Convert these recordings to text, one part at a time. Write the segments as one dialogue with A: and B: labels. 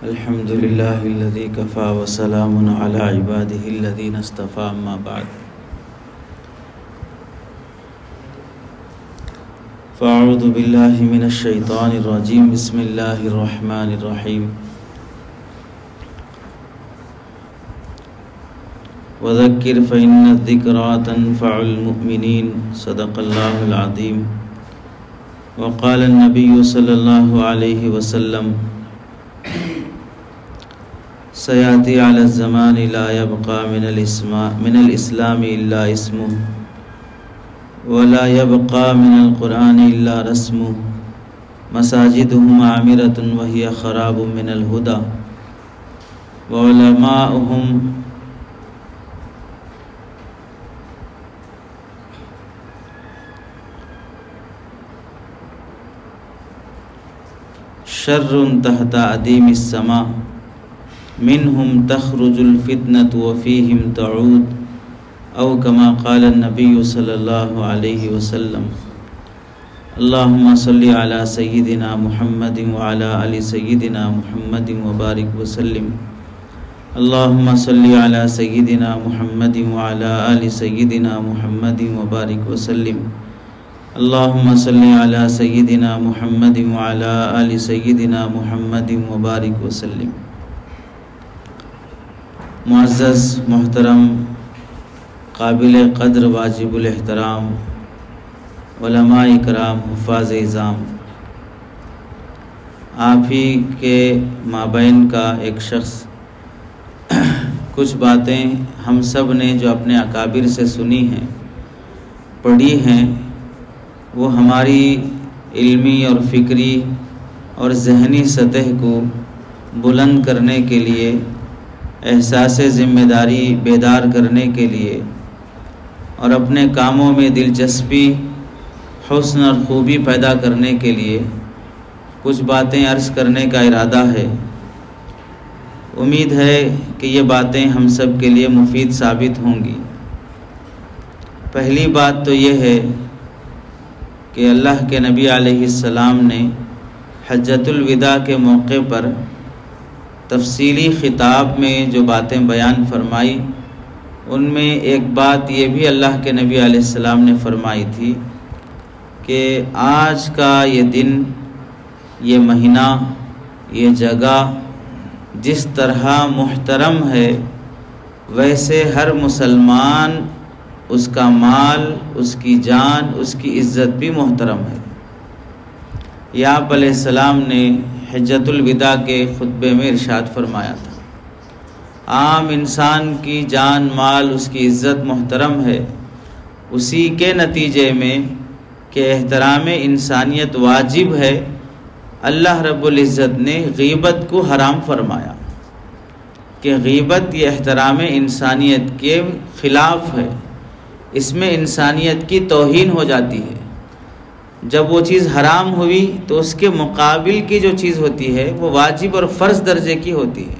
A: الحمد لله الذي كفى وسلام على عباده الذين اصطفى أما بعد فأعوذ بالله من الشيطان الرجيم بسم الله الرحمن الرحيم وذكر فإن الذكرى تنفع المؤمنين صدق الله العظيم وقال النبي صلى الله عليه وسلم سيأتي على الزمان لا يبقى من الإسلام إلا اسمه ولا يبقى من القرآن إلا رسمه مساجدهم عامرة وهي خراب من الهدى وعلماؤهم شر تحت أديم السماء منهم تخرج الفتنة وفيهم تعود أو كما قال النبي صلى الله عليه وسلم اللهم صل على سيدنا محمد وعلى آل سيدنا محمد وبارك وسلم اللهم صل على سيدنا محمد وعلى آل سيدنا محمد وبارك وسلم اللهم صل على سيدنا محمد وعلى آل سيدنا محمد وبارك وسلم۔ معزز محترم قابل قدر واجب الاحترام علماء کرام حفاظ اعظام، آپ ہی کے مابین کا ایک شخص کچھ باتیں ہم سب نے جو اپنے اکابر سے سنی ہیں، پڑھی ہیں، وہ ہماری علمی اور فکری اور ذہنی سطح کو بلند کرنے کے لیے، احساس ذمہ داری بیدار کرنے کے لیے اور اپنے کاموں میں دلچسپی، حسن اور خوبی پیدا کرنے کے لیے کچھ باتیں عرض کرنے کا ارادہ ہے۔ امید ہے کہ یہ باتیں ہم سب کے لیے مفید ثابت ہوں گی۔ پہلی بات تو یہ ہے کہ اللہ کے نبی علیہ السلام نے حجۃ الوداع کے موقع پر تفصیلی خطاب میں جو باتیں بیان فرمائی، ان میں ایک بات یہ بھی اللہ کے نبی علیہ السلام نے فرمائی تھی کہ آج کا یہ دن، یہ مہینہ، یہ جگہ جس طرح محترم ہے، ویسے ہر مسلمان اس کا مال، اس کی جان، اس کی عزت بھی محترم ہے۔ یہ آپ علیہ السلام نے حجۃ الوداع کے خطبے میں ارشاد فرمایا تھا۔ عام انسان کی جان، مال، اس کی عزت محترم ہے، اسی کے نتیجے میں کہ احترام انسانیت واجب ہے، اللہ رب العزت نے غیبت کو حرام فرمایا کہ غیبت یہ احترام انسانیت کے خلاف ہے، اس میں انسانیت کی توہین ہو جاتی ہے۔ جب وہ چیز حرام ہوئی تو اس کے مقابل کی جو چیز ہوتی ہے وہ واجب اور فرض درجے کی ہوتی ہے۔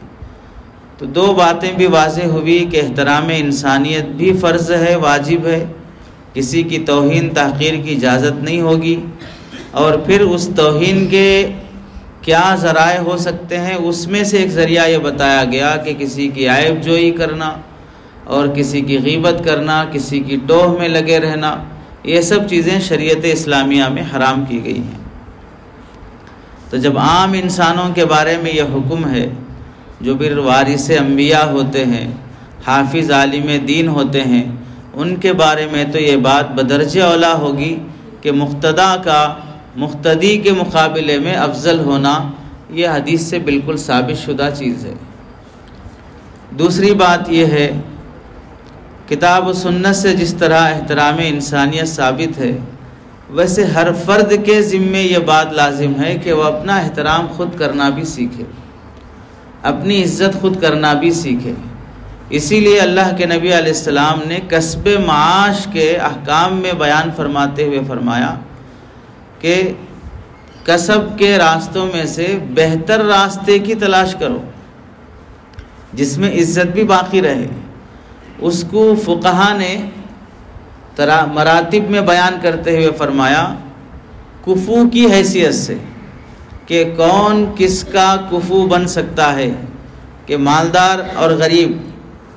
A: تو دو باتیں بھی واضح ہوئی کہ احترام انسانیت بھی فرض ہے، واجب ہے، کسی کی توہین تحقیر کی اجازت نہیں ہوگی، اور پھر اس توہین کے کیا ذرائع ہو سکتے ہیں، اس میں سے ایک ذریعہ یہ بتایا گیا کہ کسی کی عیب جوئی کرنا اور کسی کی غیبت کرنا، کسی کی ٹوہ میں لگے رہنا، یہ سب چیزیں شریعت اسلامیہ میں حرام کی گئی ہیں۔ تو جب عام انسانوں کے بارے میں یہ حکم ہے، جو بھی وارث انبیاء ہوتے ہیں، حافظ عالم دین ہوتے ہیں، ان کے بارے میں تو یہ بات بدرجہ اولیٰ ہوگی کہ مقتدی کے مقابلے میں افضل ہونا، یہ حدیث سے بالکل ثابت شدہ چیز ہے۔ دوسری بات یہ ہے، کتاب و سنت سے جس طرح احترام انسانیت ثابت ہے، ویسے ہر فرد کے ذمے یہ بات لازم ہے کہ وہ اپنا احترام خود کرنا بھی سیکھے، اپنی عزت خود کرنا بھی سیکھے۔ اسی لیے اللہ کے نبی علیہ السلام نے کسب معاش کے احکام میں بیان فرماتے ہوئے فرمایا کہ کسب کے راستوں میں سے بہتر راستے کی تلاش کرو جس میں عزت بھی باقی رہے۔ اس کو فقہا نے مراتب میں بیان کرتے ہوئے فرمایا کفو کی حیثیت سے کہ کون کس کا کفو بن سکتا ہے، کہ مالدار اور غریب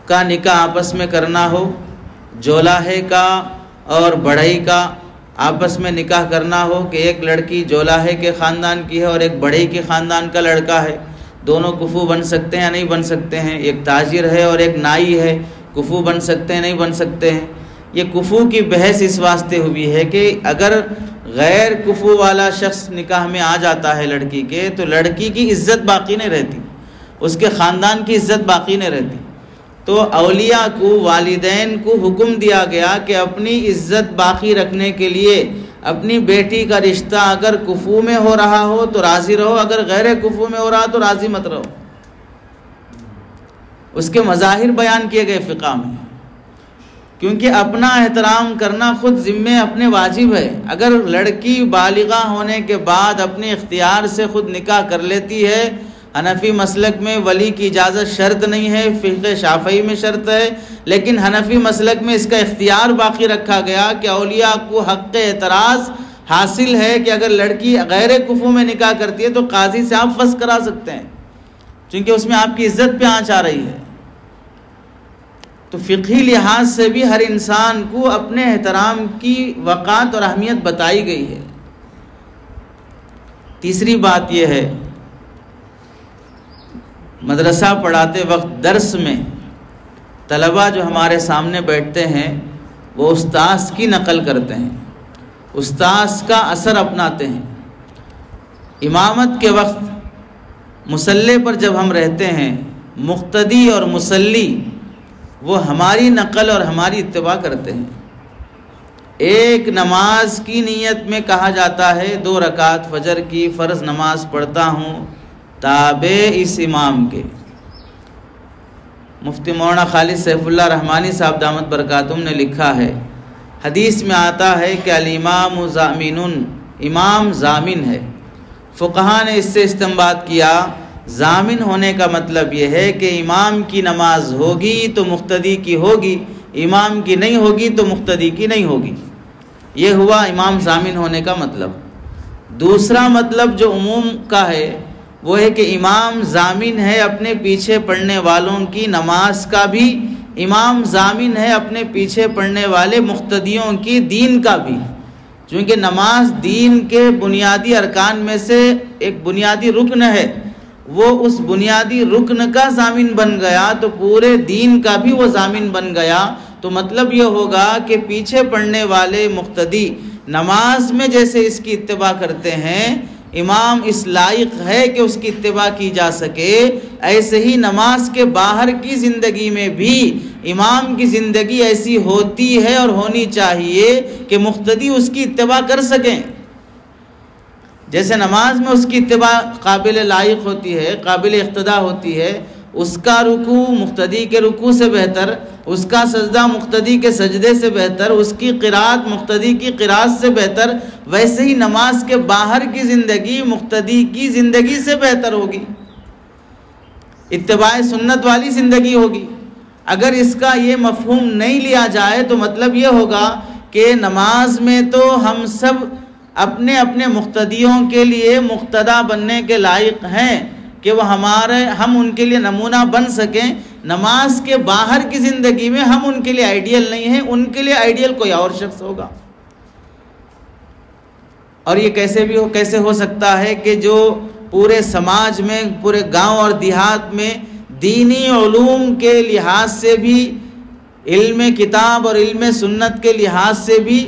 A: کا نکاح آپس میں کرنا ہو، جولاہے کا اور بڑھئی کا آپس میں نکاح کرنا ہو، کہ ایک لڑکی جولاہے کے خاندان کی ہے اور ایک بڑھئی کے خاندان کا لڑکا ہے، دونوں کفو بن سکتے ہیں یا نہیں بن سکتے ہیں؟ ایک تاجر ہے اور ایک نائی ہے، کفو بن سکتے ہیں نہیں بن سکتے ہیں؟ یہ کفو کی بحث اس واسطے ہوئی ہے کہ اگر غیر کفو والا شخص نکاح میں آ جاتا ہے لڑکی کے، تو لڑکی کی عزت باقی نہیں رہتی، اس کے خاندان کی عزت باقی نہیں رہتی۔ تو اولیاء کو، والدین کو حکم دیا گیا کہ اپنی عزت باقی رکھنے کے لیے اپنی بیٹی کا رشتہ اگر کفو میں ہو رہا ہو تو راضی رہو، اگر غیر کفو میں ہو رہا تو راضی مت رہو۔ اس کے مظاہر بیان کیے گئے فقہ میں، کیونکہ اپنا احترام کرنا خود ذمہ اپنے واجب ہے۔ اگر لڑکی بالغہ ہونے کے بعد اپنے اختیار سے خود نکاح کر لیتی ہے، حنفی مسلک میں ولی کی اجازت شرط نہیں ہے، فقہ شافعی میں شرط ہے، لیکن حنفی مسلک میں اس کا اختیار باقی رکھا گیا کہ اولیاء کو حق اعتراض حاصل ہے کہ اگر لڑکی غیر کفو میں نکاح کرتی ہے تو قاضی سے آپ فسخ کرا سکتے ہیں، چونکہ اس میں آپ کی عزت پہ آنچ آ رہی ہے۔ تو فقہی لحاظ سے بھی ہر انسان کو اپنے احترام کی وقات اور اہمیت بتائی گئی ہے۔ تیسری بات یہ ہے، مدرسہ پڑھاتے وقت درس میں طلبہ جو ہمارے سامنے بیٹھتے ہیں وہ استاذ کی نقل کرتے ہیں، استاذ کا اثر اپناتے ہیں۔ امامت کے وقت مصلی پر جب ہم رہتے ہیں، مقتدی اور مصلی وہ ہماری نقل اور ہماری اتباع کرتے ہیں۔ ایک نماز کی نیت میں کہا جاتا ہے 2 رکعت فجر کی فرض نماز پڑھتا ہوں تابع اس امام کے۔ مفتی مولانا خالد سیف اللہ رحمانی صاحب دامت برکاتہم نے لکھا ہے، حدیث میں آتا ہے کہ الامام ضامن، امام ضامن ہے۔ فقہاء نے اس سے استنباط کیا، ضامن ہونے کا مطلب یہ ہے کہ امام کی نماز ہوگی تو مقتدی کی ہوگی، امام کی نہیں ہوگی تو مقتدی کی نہیں ہوگی۔ یہ ہوا امام ضامن ہونے کا مطلب۔ دوسرا مطلب جو عموم کا ہے وہ ہے کہ امام ضامن ہے اپنے پیچھے پڑھنے والوں کی نماز کا بھی، امام ضامن ہے اپنے پیچھے پڑھنے والے مقتدیوں کی دین کا بھی، چونکہ نماز دین کے بنیادی ارکان میں سے ایک بنیادی رکن ہے، وہ اس بنیادی رکن کا ضامن بن گیا تو پورے دین کا بھی وہ ضامن بن گیا۔ تو مطلب یہ ہوگا کہ پیچھے پڑھنے والے مقتدی نماز میں جیسے اس کی اتباع کرتے ہیں، امام اس لائق ہے کہ اس کی اتباع کی جا سکے، ایسے ہی نماز کے باہر کی زندگی میں بھی امام کی زندگی ایسی ہوتی ہے اور ہونی چاہیے کہ مقتدی اس کی اتباع کر سکیں۔ جیسے نماز میں اس کی اتباع قابل لائق ہوتی ہے، قابل اقتداء ہوتی ہے، اس کا رکوع مقتدی کے رکوع سے بہتر، اس کا سجدہ مقتدی کے سجدے سے بہتر، اس کی قرات مقتدی کی قرات سے بہتر، ویسے ہی نماز کے باہر کی زندگی مقتدی کی زندگی سے بہتر ہوگی، اتباع سنت والی زندگی ہوگی۔ اگر اس کا یہ مفہوم نہیں لیا جائے تو مطلب یہ ہوگا کہ نماز میں تو ہم سب اپنے اپنے مقتدیوں کے لیے مقتدا بننے کے لائق ہیں کہ وہ ہم ان کے لیے نمونہ بن سکیں، نماز کے باہر کی زندگی میں ہم ان کے لیے آئیڈیل نہیں ہیں، ان کے لیے آئیڈیل کوئی اور شخص ہوگا۔ اور یہ کیسے ہو سکتا ہے کہ جو پورے سماج میں، پورے گاؤں اور دیہات میں دینی علوم کے لحاظ سے بھی، علم کتاب اور علم سنت کے لحاظ سے بھی،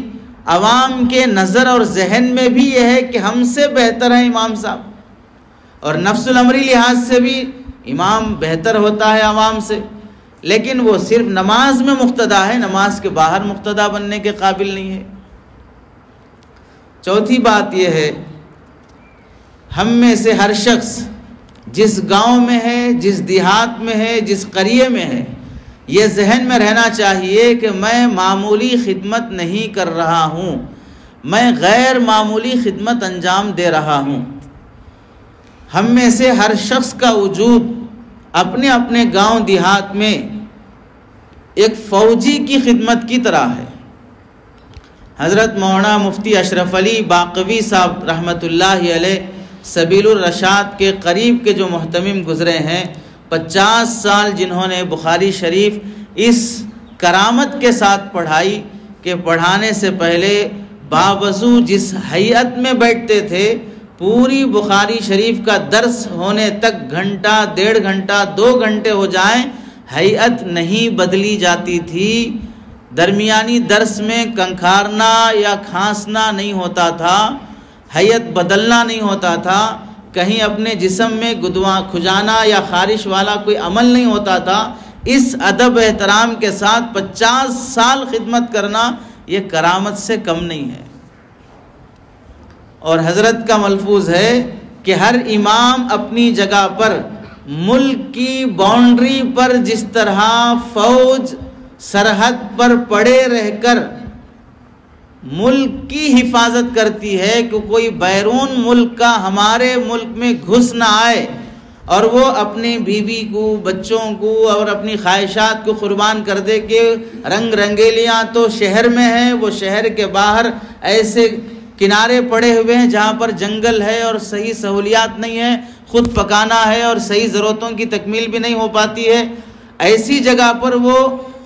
A: عوام کے نظر اور ذہن میں بھی یہ ہے کہ ہم سے بہتر ہیں امام صاحب، اور نفس الامری لحاظ سے بھی امام بہتر ہوتا ہے عوام سے، لیکن وہ صرف نماز میں مقتدا ہے، نماز کے باہر مقتدا بننے کے قابل نہیں ہے۔ چوتھی بات یہ ہے، ہم میں سے ہر شخص جس گاؤں میں ہے، جس دیہات میں ہے، جس قریے میں ہے، یہ ذہن میں رہنا چاہیے کہ میں معمولی خدمت نہیں کر رہا ہوں، میں غیر معمولی خدمت انجام دے رہا ہوں۔ ہم میں سے ہر شخص کا وجود اپنے اپنے گاؤں دیہات میں ایک فوجی کی خدمت کی طرح ہے۔ حضرت مولانا مفتی اشرف علی باقوی صاحب رحمۃ اللہ علیہ سبیل الرشاد کے قریب کے جو محتمم گزرے ہیں، 50 سال جنہوں نے بخاری شریف اس کرامت کے ساتھ پڑھائی کہ پڑھانے سے پہلے باوضو جس ہیئت میں بیٹھتے تھے، پوری بخاری شریف کا درس ہونے تک گھنٹہ، 1.5 گھنٹہ، 2 گھنٹے ہو جائیں، ہیئت نہیں بدلی جاتی تھی۔ درمیانی درس میں کنکھارنا یا کھانسنا نہیں ہوتا تھا، ہیئت بدلنا نہیں ہوتا تھا، کہیں اپنے جسم میں کھجانا یا خارش والا کوئی عمل نہیں ہوتا تھا۔ اس ادب احترام کے ساتھ 50 سال خدمت کرنا یہ کرامت سے کم نہیں ہے۔ اور حضرت کا ملفوظ ہے کہ ہر امام اپنی جگہ پر ملک کی باؤنڈری پر جس طرح فوج سرحد پر پڑے رہ کر ملک کی حفاظت کرتی ہے کہ کوئی بیرون ملک کا ہمارے ملک میں گھس نہ آئے اور وہ اپنی بیوی کو، بچوں کو اور اپنی خواہشات کو قربان کر دے کہ رنگ رنگیلیاں تو شہر میں ہیں، وہ شہر کے باہر ایسے کنارے پڑے ہوئے ہیں جہاں پر جنگل ہے اور صحیح سہولیات نہیں ہے، خود پکانا ہے اور صحیح ضرورتوں کی تکمیل بھی نہیں ہو پاتی ہے، ایسی جگہ پر وہ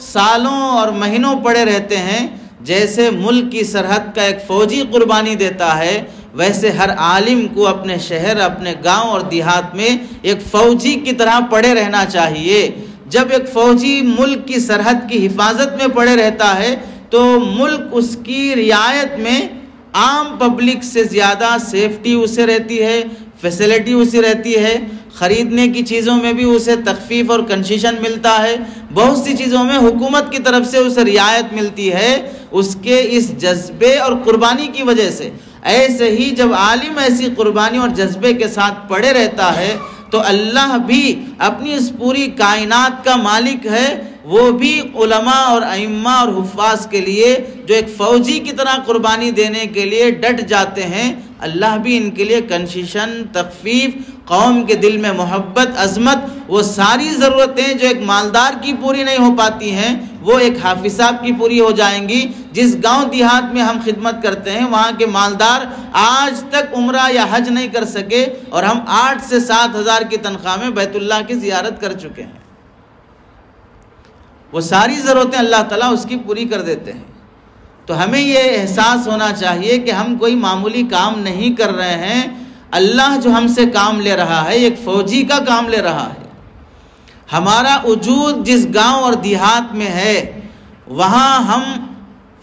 A: سالوں اور مہینوں پڑے رہتے ہیں۔ جیسے ملک کی سرحد کا ایک فوجی قربانی دیتا ہے، ویسے ہر عالم کو اپنے شہر، اپنے گاؤں اور دیہات میں ایک فوجی کی طرح پڑے رہنا چاہیے۔ جب ایک فوجی ملک کی سرحد کی حفاظت میں پڑے رہتا ہے تو ملک اس کی رعایت میں عام پبلک سے زیادہ سیفٹی اسے رہتی ہے، فیسلٹی اسے رہتی ہے، خریدنے کی چیزوں میں بھی اسے تخفیف اور کنسیشن ملتا ہے، بہت سی چیزوں میں حکومت کی طرف سے اسے رعایت ملتی ہے اس کے اس جذبے اور قربانی کی وجہ سے۔ ایسے ہی جب عالم ایسی قربانی اور جذبے کے ساتھ پڑے رہتا ہے تو اللہ بھی اپنی اس پوری کائنات کا مالک ہے، وہ بھی علماء اور ائمہ اور حفاظ کے لیے جو ایک فوجی کی طرح قربانی دینے کے لیے ڈٹ جاتے ہیں، اللہ بھی ان کے لیے کنسیشن، تخفیف، قوم کے دل میں محبت، عظمت، وہ ساری ضرورتیں جو ایک مالدار کی پوری نہیں ہو پاتی ہیں وہ ایک حافظ صاحب کی پوری ہو جائیں گی۔ جس گاؤں دیہات میں ہم خدمت کرتے ہیں وہاں کے مالدار آج تک عمرہ یا حج نہیں کر سکے اور ہم 8 سے 7 ہزار کی تنخواہ میں بیت اللہ کی زیارت کر چکے ہیں۔ وہ ساری ضرورتیں اللہ تعالیٰ اس کی پوری کر دیتے ہیں۔ تو ہمیں یہ احساس ہونا چاہیے کہ ہم کوئی معمولی کام نہیں کر رہے ہیں، اللہ جو ہم سے کام لے رہا ہے ایک فوجی کا کام لے رہا ہے۔ ہمارا وجود جس گاؤں اور دیہات میں ہے وہاں ہم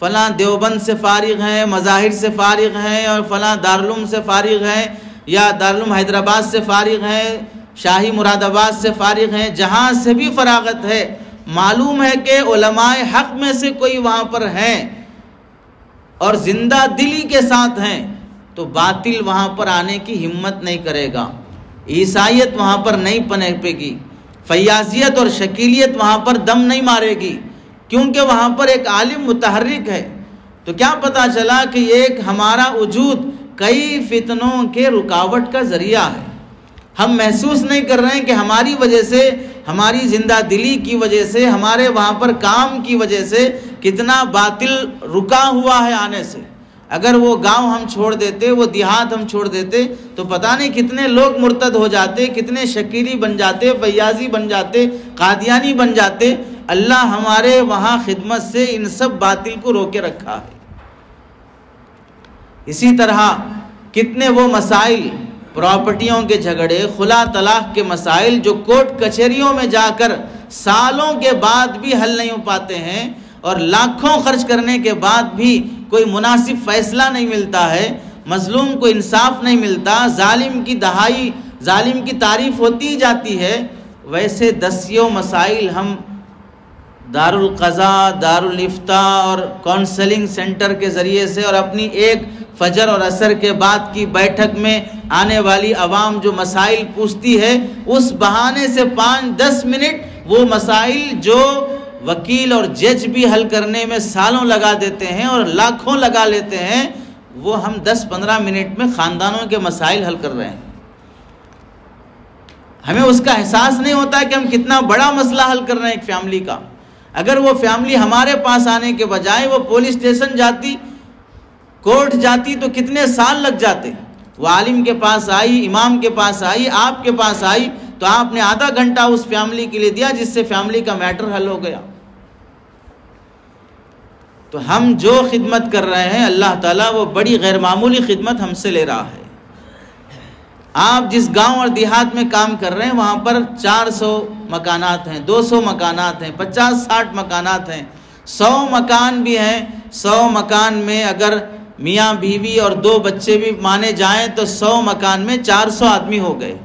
A: فلاں دیوبند سے فارغ ہیں، مظاہر سے فارغ ہیں اور فلاں دارالعلوم سے فارغ ہیں یا دارالعلوم حیدرآباد سے فارغ ہیں، شاہی مراد آباد سے فارغ ہیں، جہاں سے بھی فراغت ہے، معلوم ہے کہ علماء حق میں سے کوئی وہاں پر ہیں اور زندہ دلی کے ساتھ ہیں تو باطل وہاں پر آنے کی ہمت نہیں کرے گا، عیسائیت وہاں پر نہیں پنپے گی، فیاضیت اور شکیلیت وہاں پر دم نہیں مارے گی، کیونکہ وہاں پر ایک عالم متحرک ہے۔ تو کیا پتا چلا کہ ایک ہمارا وجود کئی فتنوں کے رکاوٹ کا ذریعہ ہے۔ ہم محسوس نہیں کر رہے ہیں کہ ہماری وجہ سے، ہماری زندہ دلی کی وجہ سے، ہمارے وہاں پر کام کی وجہ سے کتنا باطل رکا ہوا ہے آنے سے۔ اگر وہ گاؤں ہم چھوڑ دیتے، وہ دیہات ہم چھوڑ دیتے تو پتہ نہیں کتنے لوگ مرتد ہو جاتے، کتنے شکیلی بن جاتے، فیاضی بن جاتے، قادیانی بن جاتے۔ اللہ ہمارے وہاں خدمت سے ان سب باطل کو روکے رکھا ہے۔ اسی طرح کتنے وہ مسائل، پراپرٹیوں کے جھگڑے، خلا طلاق کے مسائل جو کورٹ کچہریوں میں جا کر سالوں کے بعد بھی حل نہیں ہو پاتے ہیں اور لاکھوں خرچ کرنے کے بعد بھی کوئی مناسب فیصلہ نہیں ملتا ہے، مظلوم کو انصاف نہیں ملتا، ظالم کی دہائی، ظالم کی تعریف ہوتی جاتی ہے، ویسے دسیوں مسائل ہم دارالقضاء، دارالافتاء اور کونسلنگ سینٹر کے ذریعے سے اور اپنی ایک فجر اور عصر کے بعد کی بیٹھک میں آنے والی عوام جو مسائل پوچھتی ہے اس بہانے سے 5-10 منٹ وہ مسائل جو وکیل اور جج بھی حل کرنے میں سالوں لگا دیتے ہیں اور لاکھوں لگا لیتے ہیں، وہ ہم 10-15 منٹ میں خاندانوں کے مسائل حل کر رہے ہیں۔ ہمیں اس کا احساس نہیں ہوتا کہ ہم کتنا بڑا مسئلہ حل کر رہے ہیں ایک فیملی کا۔ اگر وہ فیملی ہمارے پاس آنے کے بجائے وہ پولیس اسٹیشن جاتی، کورٹ جاتی تو کتنے سال لگ جاتے، وہ عالم کے پاس آئی، امام کے پاس آئی، آپ کے پاس آئی، تو آپ نے آدھا گھنٹہ اس فیملی کے لیے دیا جس سے فیملی کا میٹر حل ہو گیا۔ تو ہم جو خدمت کر رہے ہیں اللہ تعالیٰ وہ بڑی غیر معمولی خدمت ہم سے لے رہا ہے۔ آپ جس گاؤں اور دیہات میں کام کر رہے ہیں وہاں پر 400 مکانات ہیں، 200 مکانات ہیں، 50-60 مکانات ہیں، 100 مکان بھی ہیں۔ 100 مکان میں اگر میاں بیوی اور 2 بچے بھی مانے جائیں تو 100 مکان میں 400 آدمی ہو گئے۔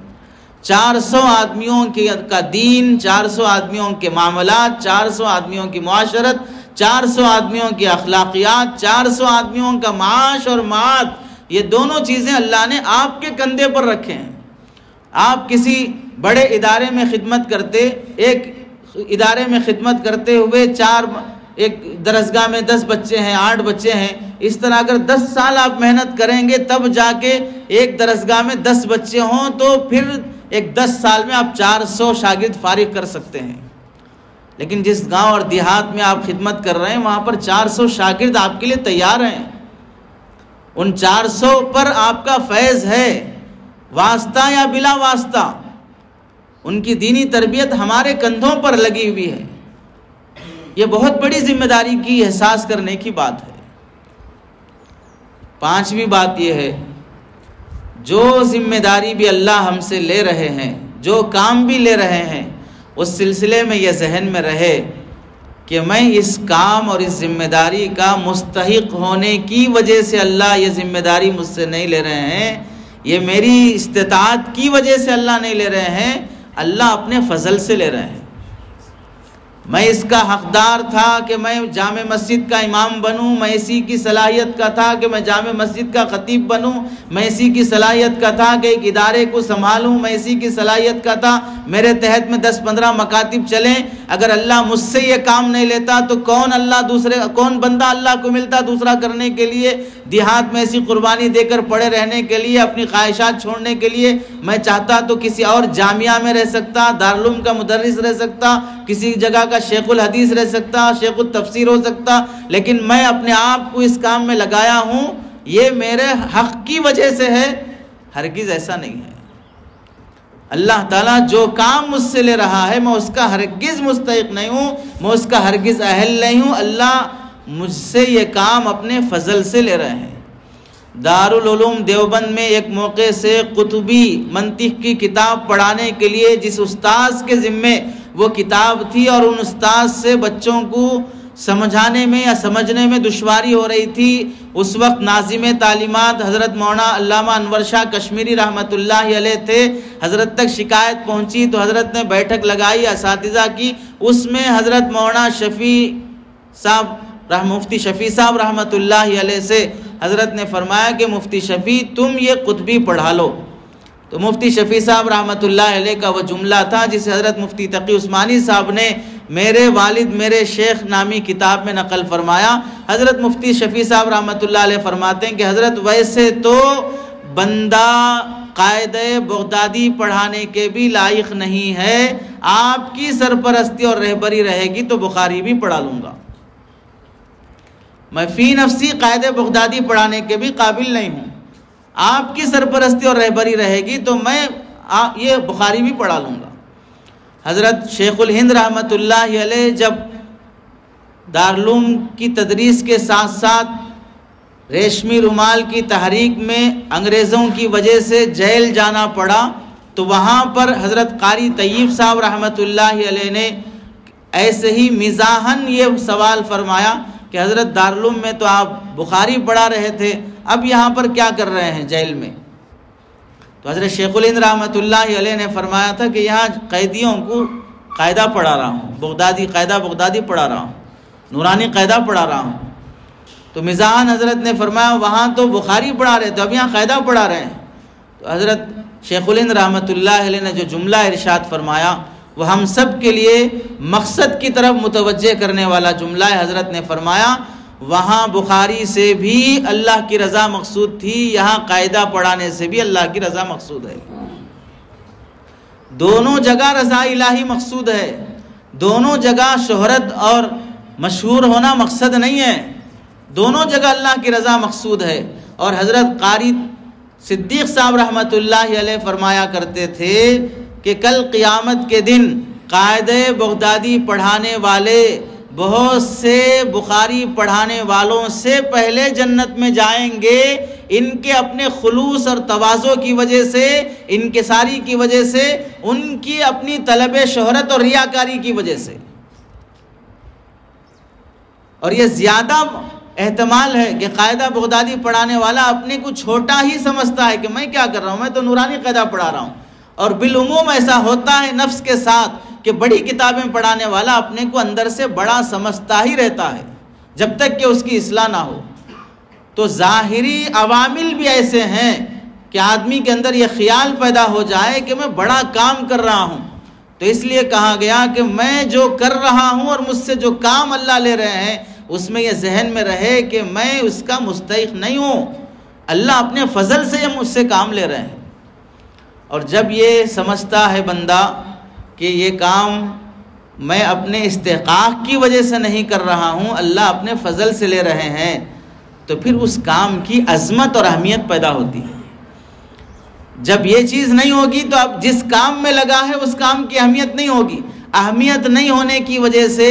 A: 400 آدمیوں کا دین، 400 آدمیوں کے معاملات، 400 آدمیوں کی معاشرت، 400 آدمیوں کی اخلاقیات، 400 آدمیوں کا معاش اور معاد، یہ دونوں چیزیں اللہ نے آپ کے کندھے پر رکھے ہیں۔ آپ کسی بڑے ادارے میں خدمت کرتے، ایک ادارے میں خدمت کرتے ہوئے ایک درسگاہ میں 10 بچے ہیں، 8 بچے ہیں، اس طرح اگر 10 سال آپ محنت کریں گے تب جا کے ایک درسگاہ میں 10 بچے ہوں تو پھر ایک 10 سال میں آپ 400 شاگرد فارغ کر سکتے ہیں۔ لیکن جس گاؤں اور دیہات میں آپ خدمت کر رہے ہیں وہاں پر 400 شاگرد آپ کے لیے تیار ہیں۔ ان 400 پر آپ کا فیض ہے، واسطہ یا بلا واسطہ، ان کی دینی تربیت ہمارے کندھوں پر لگی ہوئی ہے۔ یہ بہت بڑی ذمہ داری کی احساس کرنے کی بات ہے۔ 5ویں بات یہ ہے، جو ذمہ داری بھی اللہ ہم سے لے رہے ہیں، جو کام بھی لے رہے ہیں، اس سلسلے میں یہ ذہن میں رہے کہ میں اس کام اور اس ذمہ داری کا مستحق ہونے کی وجہ سے اللہ یہ ذمہ داری مجھ سے نہیں لے رہے ہیں، یہ میری استطاعت کی وجہ سے اللہ نہیں لے رہے ہیں، اللہ اپنے فضل سے لے رہے ہیں۔ میں اس کا حقدار تھا کہ میں جامع مسجد کا امام بنوں، میں اسی کی صلاحیت کا تھا کہ میں جامع مسجد کا خطیب بنوں، میں اسی کی صلاحیت کا تھا کہ ایک ادارے کو سنبھالوں، میں اسی کی صلاحیت کا تھا میرے تحت میں 10-15 مکاتب چلیں۔ اگر اللہ مجھ سے یہ کام نہیں لیتا تو کون بندہ اللہ کو ملتا دوسرا کرنے کے لیے، دیہات میں ایسی قربانی دے کر پڑے رہنے کے لیے، اپنی خواہشات چھوڑنے کے لیے۔ میں چاہتا تو کسی اور جامعہ میں رہ سکتا، دارالعلوم کا مدرس رہ سکتا، کسی جگہ کا شیخ الحدیث رہ سکتا، شیخ التفسیر ہو سکتا، لیکن میں اپنے آپ کو اس کام میں لگایا ہوں، یہ میرے حق کی وجہ سے ہے، ہرگز ایسا نہیں ہے۔ اللہ تعالیٰ جو کام مجھ سے لے رہا ہے میں اس کا ہرگز مستحق نہیں ہوں، میں اس کا ہرگز اہل نہیں ہوں، اللہ مجھ سے یہ کام اپنے فضل سے لے رہے ہیں۔ دارالعلوم دیوبند میں ایک موقع سے قطبی منطق کی کتاب پڑھانے کے لیے جس استاذ کے ذمے وہ کتاب تھی اور ان استاذ سے بچوں کو سمجھانے میں یا سمجھنے میں دشواری ہو رہی تھی، اس وقت ناظم تعلیمات حضرت مولانا علامہ انور شاہ کشمیری رحمۃ اللہ علیہ تھے۔ حضرت تک شکایت پہنچی تو حضرت نے بیٹھک لگائی اساتذہ کی، اس میں حضرت مولانا مفتی شفیع صاحب رحمۃ اللہ علیہ سے حضرت نے فرمایا کہ مفتی شفیع تم یہ قطبی پڑھا لو۔ تو مفتی شفیع صاحب رحمۃ اللہ علیہ کا وہ جملہ تھا جسے حضرت مفتی تقی عثمانی صاحب نے میرے والد میرے شیخ نامی کتاب میں نقل فرمایا۔ حضرت مفتی شفیع صاحب رحمۃ اللہ علیہ فرماتے ہیں کہ حضرت ویسے تو بندہ قاعدہ بغدادی پڑھانے کے بھی لائق نہیں ہے، آپ کی سرپرستی اور رہبری رہے گی تو بخاری بھی پڑھا لوں گا، میں فی نفسی قاعدہ بغدادی پڑھانے کے بھی قابل نہیں ہوں، آپ کی سرپرستی اور رہبری رہے گی تو میں یہ بخاری بھی پڑھا لوں گا۔ حضرت شیخ الہند رحمۃ اللہ علیہ جب دارالعلوم کی تدریس کے ساتھ ساتھ ریشمی رومال کی تحریک میں انگریزوں کی وجہ سے جیل جانا پڑا تو وہاں پر حضرت قاری طیب صاحب رحمۃ اللہ علیہ نے ایسے ہی مزاحاً یہ سوال فرمایا کہ حضرت دارالعلوم میں تو آپ بخاری پڑھا رہے تھے، اب یہاں پر کیا کر رہے ہیں جیل میں؟ تو حضرت شیخ الہند رحمۃ اللہ علیہ نے فرمایا تھا کہ یہاں قیدیوں کو قاعدہ پڑھا رہا ہوں، قاعدہ بغدادی پڑھا رہا ہوں، نورانی قاعدہ پڑھا رہا ہوں۔ تو مزاحاً حضرت نے فرمایا وہاں تو بخاری پڑھا رہے تھے، اب یہاں قاعدہ پڑھا رہے ہیں۔ تو حضرت شیخ الہند رحمۃ اللہ علیہ نے جو جملہ ارشاد فرمایا وہ ہم سب کے لیے مقصد کی طرف متوجہ کرنے والا جملہ ہے۔ حضرت نے فرمایا وہاں بخاری سے بھی اللہ کی رضا مقصود تھی، یہاں قاعدہ پڑھانے سے بھی اللہ کی رضا مقصود ہے۔ دونوں جگہ رضا الہی مقصود ہے، دونوں جگہ شہرت اور مشہور ہونا مقصد نہیں ہے، دونوں جگہ اللہ کی رضا مقصود ہے۔ اور حضرت قاری صدیق صاحب رحمۃ اللہ علیہ فرمایا کرتے تھے کہ کل قیامت کے دن قاعدہ بغدادی پڑھانے والے بہت سے بخاری پڑھانے والوں سے پہلے جنت میں جائیں گے، ان کے اپنے خلوص اور تواضع کی وجہ سے، انکساری کی وجہ سے، ان کی اپنی طلب شہرت اور ریاکاری کی وجہ سے۔ اور یہ زیادہ احتمال ہے کہ قاعدہ بغدادی پڑھانے والا اپنے کو چھوٹا ہی سمجھتا ہے کہ میں کیا کر رہا ہوں، میں تو نورانی قاعدہ پڑھا رہا ہوں۔ اور بالعموم ایسا ہوتا ہے نفس کے ساتھ کہ بڑی کتابیں پڑھانے والا اپنے کو اندر سے بڑا سمجھتا ہی رہتا ہے جب تک کہ اس کی اصلاح نہ ہو۔ تو ظاہری عوامل بھی ایسے ہیں کہ آدمی کے اندر یہ خیال پیدا ہو جائے کہ میں بڑا کام کر رہا ہوں، تو اس لیے کہا گیا کہ میں جو کر رہا ہوں اور مجھ سے جو کام اللہ لے رہے ہیں اس میں یہ ذہن میں رہے کہ میں اس کا مستحق نہیں ہوں، اللہ اپنے فضل سے مجھ سے کام لے رہے ہیں۔ اور جب یہ سمجھتا ہے بندہ کہ یہ کام میں اپنے استحقاق کی وجہ سے نہیں کر رہا ہوں، اللہ اپنے فضل سے لے رہے ہیں، تو پھر اس کام کی عظمت اور اہمیت پیدا ہوتی ہے۔ جب یہ چیز نہیں ہوگی تو اب جس کام میں لگا ہے اس کام کی اہمیت نہیں ہوگی۔ اہمیت نہیں ہونے کی وجہ سے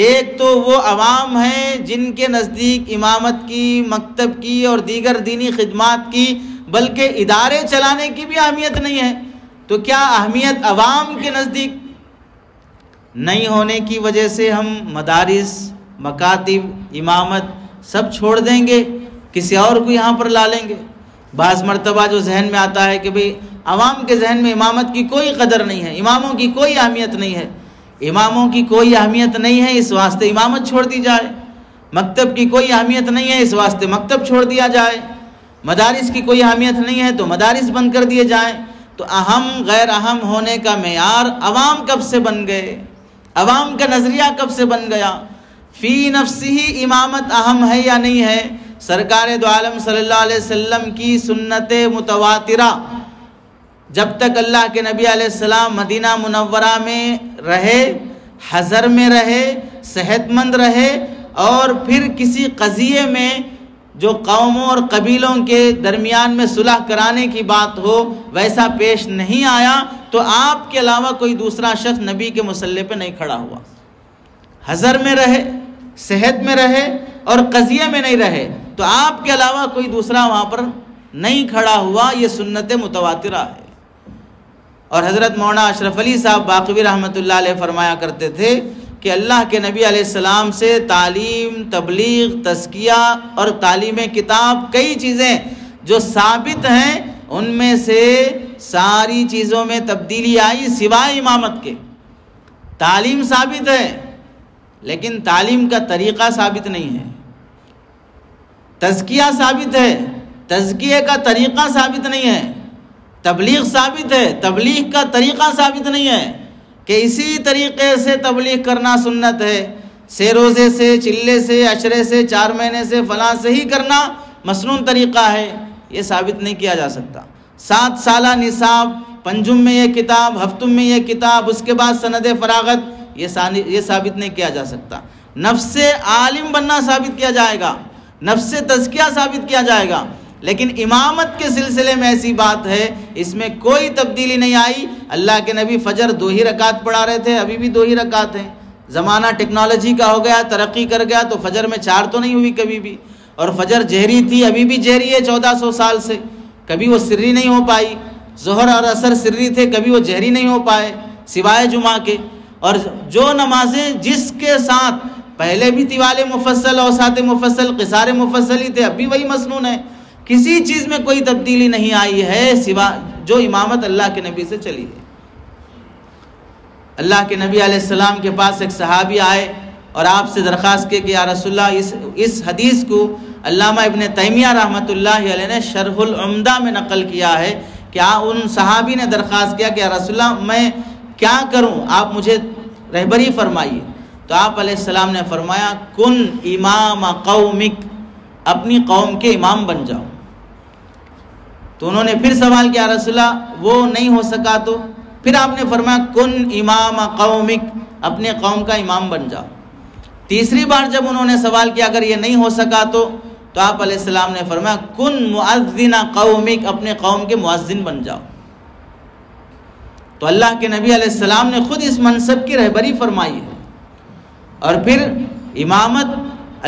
A: ایک تو وہ عوام ہیں جن کے نزدیک امامت کی، مکتب کی اور دیگر دینی خدمات کی بلکہ ادارے چلانے کی بھی اہمیت نہیں ہے، تو کیا اہمیت عوام کے نزدیک نہیں ہونے کی وجہ سے ہم مدارس، مکاتب، امامت سب چھوڑ دیں گے، کسی اور کو یہاں پر لا لیں گے؟ بعض مرتبہ جو ذہن میں آتا ہے کہ بھئی عوام کے ذہن میں امامت کی کوئی قدر نہیں ہے، اماموں کی کوئی اہمیت نہیں ہے، اماموں کی کوئی اہمیت نہیں ہے اس واسطے امامت چھوڑ دی جائے، مکتب کی کوئی اہمیت نہیں ہے اس واسطے مکتب چھوڑ دیا جائے، مدارس کی کوئی اہمیت نہیں ہے تو مدارس بند کر دیے جائیں۔ تو اہم غیر اہم ہونے کا معیار عوام کب سے بن گئے؟ عوام کا نظریہ کب سے بن گیا؟ فی نفسہ امامت اہم ہے یا نہیں ہے؟ سرکار دو عالم صلی اللہ علیہ وسلم کی سنت متواترہ جب تک اللہ کے نبی علیہ السلام مدینہ منورہ میں رہے، حضر میں رہے، صحت مند رہے، اور پھر کسی قضیے میں جو قوموں اور قبیلوں کے درمیان میں صلح کرانے کی بات ہو ویسا پیش نہیں آیا، تو آپ کے علاوہ کوئی دوسرا شخص نبی کے مصلی پہ نہیں کھڑا ہوا۔ حضر میں رہے، صحت میں رہے اور قضیے میں نہیں رہے، تو آپ کے علاوہ کوئی دوسرا وہاں پر نہیں کھڑا ہوا۔ یہ سنت متواترہ ہے۔ اور حضرت مولانا اشرف علی صاحب باقوی رحمۃ اللہ علیہ فرمایا کرتے تھے کہ اللہ کے نبی علیہ السلام سے تعلیم، تبلیغ، تزکیہ اور تعلیم کتاب کئی چیزیں جو ثابت ہیں، ان میں سے ساری چیزوں میں تبدیلی آئی سوائے امامت کے۔ تعلیم ثابت ہے لیکن تعلیم کا طریقہ ثابت نہیں ہے، تزکیہ ثابت ہے، تزکیے کا طریقہ ثابت نہیں ہے، تبلیغ ثابت ہے، تبلیغ کا طریقہ ثابت نہیں ہے کہ اسی طریقے سے تبلیغ کرنا سنت ہے، سے روزے سے، چلے سے، عشرے سے، 4 مہینے سے، فلاں سے ہی کرنا مسنون طریقہ ہے، یہ ثابت نہیں کیا جا سکتا۔ 7 سالہ نصاب، پنجم میں یہ کتاب، ہفتم میں یہ کتاب، اس کے بعد سند فراغت، یہ ثابت نہیں کیا جا سکتا۔ نفس عالم بننا ثابت کیا جائے گا، نفس تزکیہ ثابت کیا جائے گا، لیکن امامت کے سلسلے میں ایسی بات ہے اس میں کوئی تبدیلی نہیں آئی۔ اللہ کے نبی فجر 2 ہی رکعت پڑھا رہے تھے، ابھی بھی 2 ہی رکعت ہیں۔ زمانہ ٹیکنالوجی کا ہو گیا، ترقی کر گیا، تو فجر میں 4 تو نہیں ہوئی کبھی بھی، اور فجر جہری تھی، ابھی بھی جہری ہے 1400 سال سے، کبھی وہ سری نہیں ہو پائی۔ ظہر اور عصر سری تھے، کبھی وہ جہری نہیں ہو پائے سوائے جمعہ کے۔ اور جو نمازیں جس کے ساتھ پہلے بھی طوال مفصل، اوساط مفصل، قصار مفصل ہی تھے، اب بھی وہی مسنون ہے، کسی چیز میں کوئی تبدیلی نہیں آئی ہے سوا جو امامت اللہ کے نبی سے چلی ہے۔ اللہ کے نبی علیہ السلام کے پاس ایک صحابی آئے اور آپ سے درخواست کی کہ یا رسول اللہ، اس حدیث کو علامہ ابن تیمیہ رحمۃ اللہ علیہ نے شرح العمدہ میں نقل کیا ہے کہ ان صحابی نے درخواست کیا کہ یا رسول اللہ میں کیا کروں، آپ مجھے رہبری فرمائیے۔ تو آپ علیہ السلام نے فرمایا کن امام قومک، اپنی قوم کے امام بن جاؤ۔ تو انہوں نے پھر سوال کیا رسول اللہ وہ نہیں ہو سکا تو؟ پھر آپ نے فرمایا کن امام قومک، اپنے قوم کا امام بن جاؤ۔ تیسری بار جب انہوں نے سوال کیا اگر یہ نہیں ہو سکا تو تو آپ علیہ السلام نے فرمایا کن مؤذن قومک، اپنے قوم کے مؤذن بن جاؤ۔ تو اللہ کے نبی علیہ السلام نے خود اس منصب کی رہبری فرمائی ہے۔ اور پھر امامت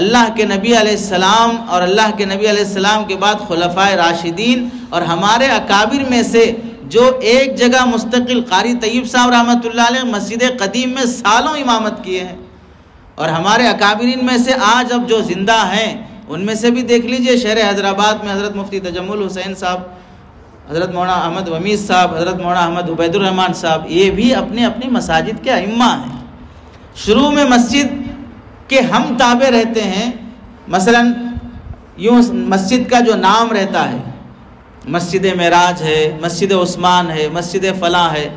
A: اللہ کے نبی علیہ السلام اور اللہ کے نبی علیہ السلام کے بعد خلفائے راشدین اور ہمارے اکابر میں سے جو ایک جگہ مستقل، قاری طیب صاحب رحمۃ اللہ علیہ مسجد قدیم میں سالوں امامت کیے ہیں، اور ہمارے اکابرین میں سے آج اب جو زندہ ہیں ان میں سے بھی دیکھ لیجئے، شہر حیدرآباد میں حضرت مفتی تجمل حسین صاحب، حضرت مولانا احمد ومیز صاحب، حضرت مولانا احمد عبید الرحمن صاحب، یہ بھی اپنے اپنی مساجد کے ائمہ ہیں۔ شروع میں مسجد کے ہم تابع رہتے ہیں، مثلا یوں مسجد کا جو نام رہتا ہے، مسجد معراج ہے، مسجد عثمان ہے، مسجد فلاں ہے،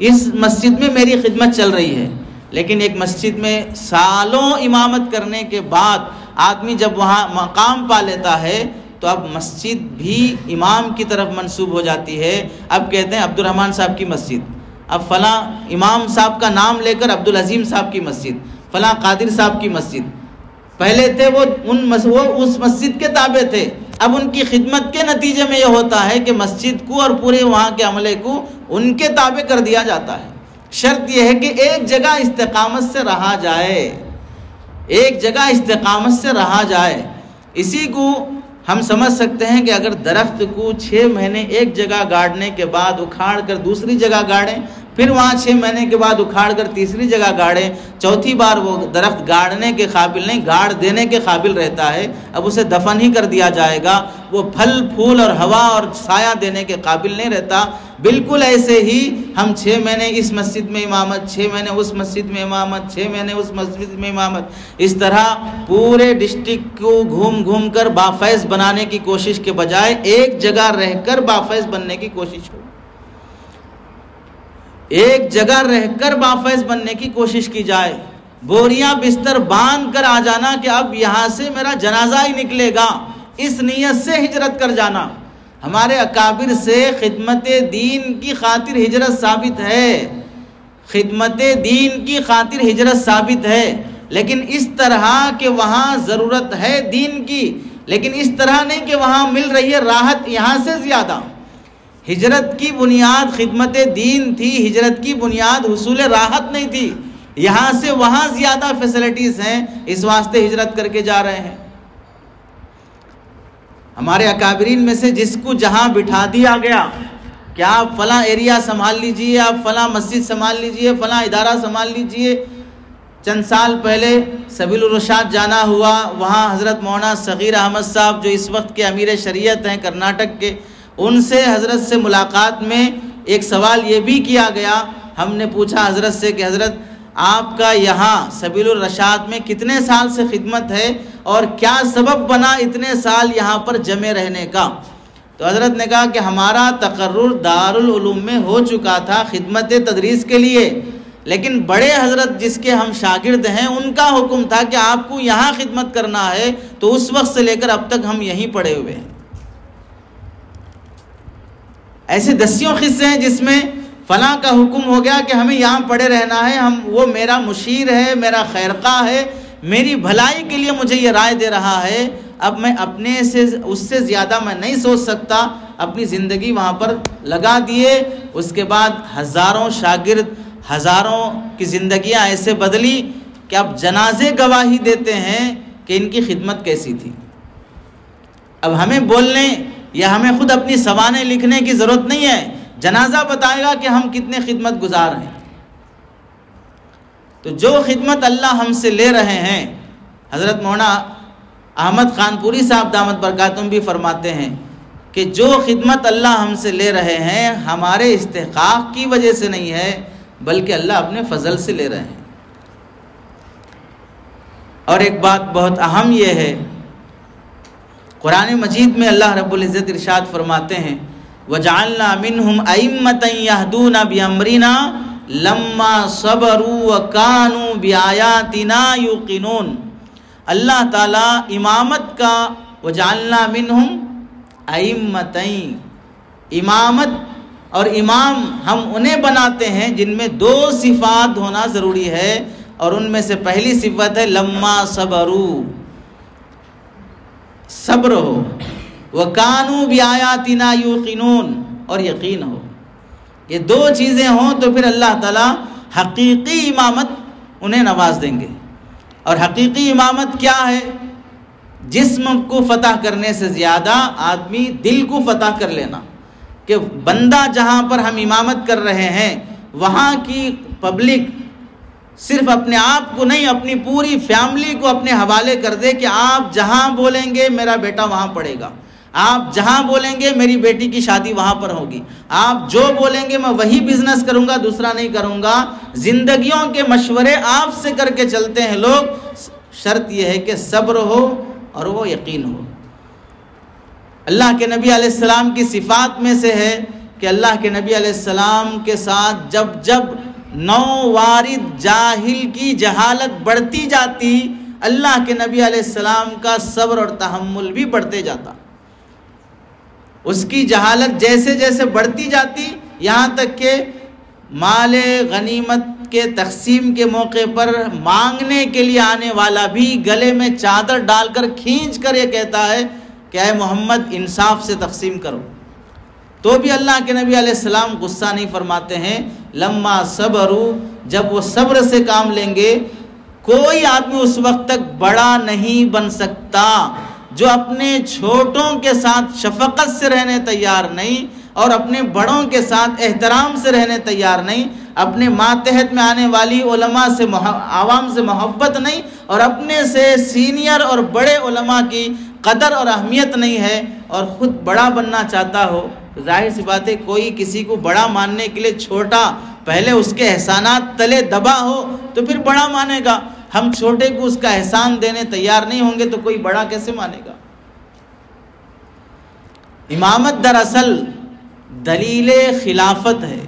A: اس مسجد میں میری خدمت چل رہی ہے، لیکن ایک مسجد میں سالوں امامت کرنے کے بعد آدمی جب وہاں مقام پا لیتا ہے تو اب مسجد بھی امام کی طرف منسوب ہو جاتی ہے۔ اب کہتے ہیں عبد الرحمن صاحب کی مسجد، اب فلاں امام صاحب کا نام لے کر عبدالعظیم صاحب کی مسجد، فلاں قادر صاحب کی مسجد۔ پہلے تھے وہ اس مسجد کے تابع تھے، اب ان کی خدمت کے نتیجے میں یہ ہوتا ہے کہ مسجد کو اور پورے وہاں کے عملے کو ان کے تابع کر دیا جاتا ہے۔ شرط یہ ہے کہ ایک جگہ استقامت سے رہا جائے، ایک جگہ استقامت سے رہا جائے۔ اسی کو ہم سمجھ سکتے ہیں کہ اگر درخت کو 6 مہینے ایک جگہ گاڑنے کے بعد اکھاڑ کر دوسری جگہ گاڑیں، پھر وہاں 6 مہینے کے بعد اکھاڑ کر تیسری جگہ گاڑیں، چوتھی بار وہ درخت گاڑنے کے قابل نہیں، گاڑ دینے کے قابل رہتا ہے، اب اسے دفن ہی کر دیا جائے گا، وہ پھل پھول اور ہوا اور سایہ دینے کے قابل نہیں رہتا۔ بالکل ایسے ہی ہم 6 مہینے اس مسجد میں امامت، 6 مہینے اس مسجد میں امامت، 6 مہینے اس مسجد میں امامت، اس طرح پورے ڈسٹرکٹ کو گھوم گھوم کر بافیض بنانے کی کوشش کے بجائے ایک جگہ رہ کر بافیض بننے کی کوشش ہو، ایک جگہ رہ کر بافیض بننے کی کوشش کی جائے۔ بوریاں بستر باندھ کر آ جانا کہ اب یہاں سے میرا جنازہ ہی نکلے گا، اس نیت سے ہجرت کر جانا۔ ہمارے اکابر سے خدمت دین کی خاطر ہجرت ثابت ہے، خدمت دین کی خاطر ہجرت ثابت ہے، لیکن اس طرح کہ وہاں ضرورت ہے دین کی، لیکن اس طرح نہیں کہ وہاں مل رہی ہے راحت یہاں سے زیادہ۔ ہجرت کی بنیاد خدمت دین تھی، ہجرت کی بنیاد حصول راحت نہیں تھی۔ یہاں سے وہاں زیادہ فیسلٹیز ہیں، اس واسطے ہجرت کر کے جا رہے ہیں۔ ہمارے اکابرین میں سے جس کو جہاں بٹھا دیا گیا کہ آپ فلاں ایریا سنبھال لیجئے، آپ فلاں مسجد سنبھال لیجئے، فلاں ادارہ سنبھال لیجئے۔ چند سال پہلے سبیل الرشاد جانا ہوا، وہاں حضرت مولانا صغیر احمد صاحب جو اس وقت کے امیر شریعت ہیں کرناٹک کے، ان سے حضرت سے ملاقات میں ایک سوال یہ بھی کیا گیا، ہم نے پوچھا حضرت سے کہ حضرت آپ کا یہاں سبیل الرشاد میں کتنے سال سے خدمت ہے اور کیا سبب بنا اتنے سال یہاں پر جمع رہنے کا؟ تو حضرت نے کہا کہ ہمارا تقرر دارالعلوم میں ہو چکا تھا خدمت تدریس کے لیے، لیکن بڑے حضرت جس کے ہم شاگرد ہیں ان کا حکم تھا کہ آپ کو یہاں خدمت کرنا ہے، تو اس وقت سے لے کر اب تک ہم یہیں پڑے ہوئے ہیں۔ ایسے دسیوں قصے ہیں جس میں فلاں کا حکم ہو گیا کہ ہمیں یہاں پڑے رہنا ہے، وہ میرا مشیر ہے، میرا خیرخواہ ہے، میری بھلائی کے لیے مجھے یہ رائے دے رہا ہے، اب میں اپنے سے اس سے زیادہ میں نہیں سوچ سکتا، اپنی زندگی وہاں پر لگا دیے۔ اس کے بعد ہزاروں شاگرد، ہزاروں کی زندگیاں ایسے بدلی کہ اب جنازے گواہی دیتے ہیں کہ ان کی خدمت کیسی تھی۔ اب ہمیں بولنے یا ہمیں خود اپنی سوانح لکھنے کی ضرورت نہیں ہے، جنازہ بتائے گا کہ ہم کتنے خدمت گزار ہیں۔ تو جو خدمت اللہ ہم سے لے رہے ہیں، حضرت مولانا احمد خان پوری صاحب دامت برکاتہم بھی فرماتے ہیں کہ جو خدمت اللہ ہم سے لے رہے ہیں ہمارے استحقاق کی وجہ سے نہیں ہے، بلکہ اللہ اپنے فضل سے لے رہے ہیں۔ اور ایک بات بہت اہم یہ ہے، قرآن مجید میں اللہ رب العزت ارشاد فرماتے ہیں وَجَعَلْنَا مِنْهُمْ أَئِمَّةً يَهْدُونَ بِأَمْرِنَا لَمَّا صَبَرُوا وَكَانُوا بِآيَاتِنَا يُوقِنُونَ۔ اللہ تعالیٰ امامت کا وَجَعَلْنَا مِنْهُمْ أَئِمَّةً، امامت اور امام ہم انہیں بناتے ہیں جن میں 2 صفات ہونا ضروری ہے، اور ان میں سے پہلی صفت ہے لَمَّا صَبَرُوا، صبر ہو، وَكَانُوا بِآيَاتِنَا يُوقِنُونَ، اور یقین ہو. یہ دو چیزیں ہوں تو پھر اللہ تعالیٰ حقیقی امامت انہیں نواز دیں گے. اور حقیقی امامت کیا ہے؟ جسم کو فتح کرنے سے زیادہ آدمی دل کو فتح کر لینا. کہ بندہ جہاں پر ہم امامت کر رہے ہیں وہاں کی پبلک صرف اپنے آپ کو نہیں، اپنی پوری فیملی کو اپنے حوالے کر دے کہ آپ جہاں بولیں گے میرا بیٹا وہاں پڑھے گا، آپ جہاں بولیں گے میری بیٹی کی شادی وہاں پر ہوگی، آپ جو بولیں گے میں وہی بزنس کروں گا، دوسرا نہیں کروں گا. زندگیوں کے مشورے آپ سے کر کے چلتے ہیں لوگ. شرط یہ ہے کہ صبر ہو اور وہ یقین ہو. اللہ کے نبی علیہ السلام کی صفات میں سے ہے کہ اللہ کے نبی علیہ السلام کے ساتھ جب جب نو وارد جاہل کی جہالت بڑھتی جاتی، اللہ کے نبی علیہ السلام کا صبر اور تحمل بھی بڑھتے جاتا. اس کی جہالت جیسے جیسے بڑھتی جاتی، یہاں تک کہ مال غنیمت کے تقسیم کے موقع پر مانگنے کے لیے آنے والا بھی گلے میں چادر ڈال کر کھینچ کر یہ کہتا ہے کہ اے محمد انصاف سے تقسیم کرو. تو بھی اللہ کے نبی علیہ السلام غصہ نہیں فرماتے ہیں. لما صبروا، جب وہ صبر سے کام لیں گے. کوئی آدمی اس وقت تک بڑا نہیں بن سکتا جو اپنے چھوٹوں کے ساتھ شفقت سے رہنے تیار نہیں اور اپنے بڑوں کے ساتھ احترام سے رہنے تیار نہیں، اپنے ماتحت میں آنے والی علماء سے عوام سے محبت نہیں اور اپنے سے سینئر اور بڑے علماء کی قدر اور اہمیت نہیں ہے اور خود بڑا بننا چاہتا ہو. ظاہر سی بات ہے کوئی کسی کو بڑا ماننے کے لیے چھوٹا پہلے اس کے احسانات تلے دبا ہو تو پھر بڑا مانے گا. ہم چھوٹے کو اس کا احسان دینے تیار نہیں ہوں گے تو کوئی بڑا کیسے مانے گا. امامت دراصل دلیل خلافت ہے.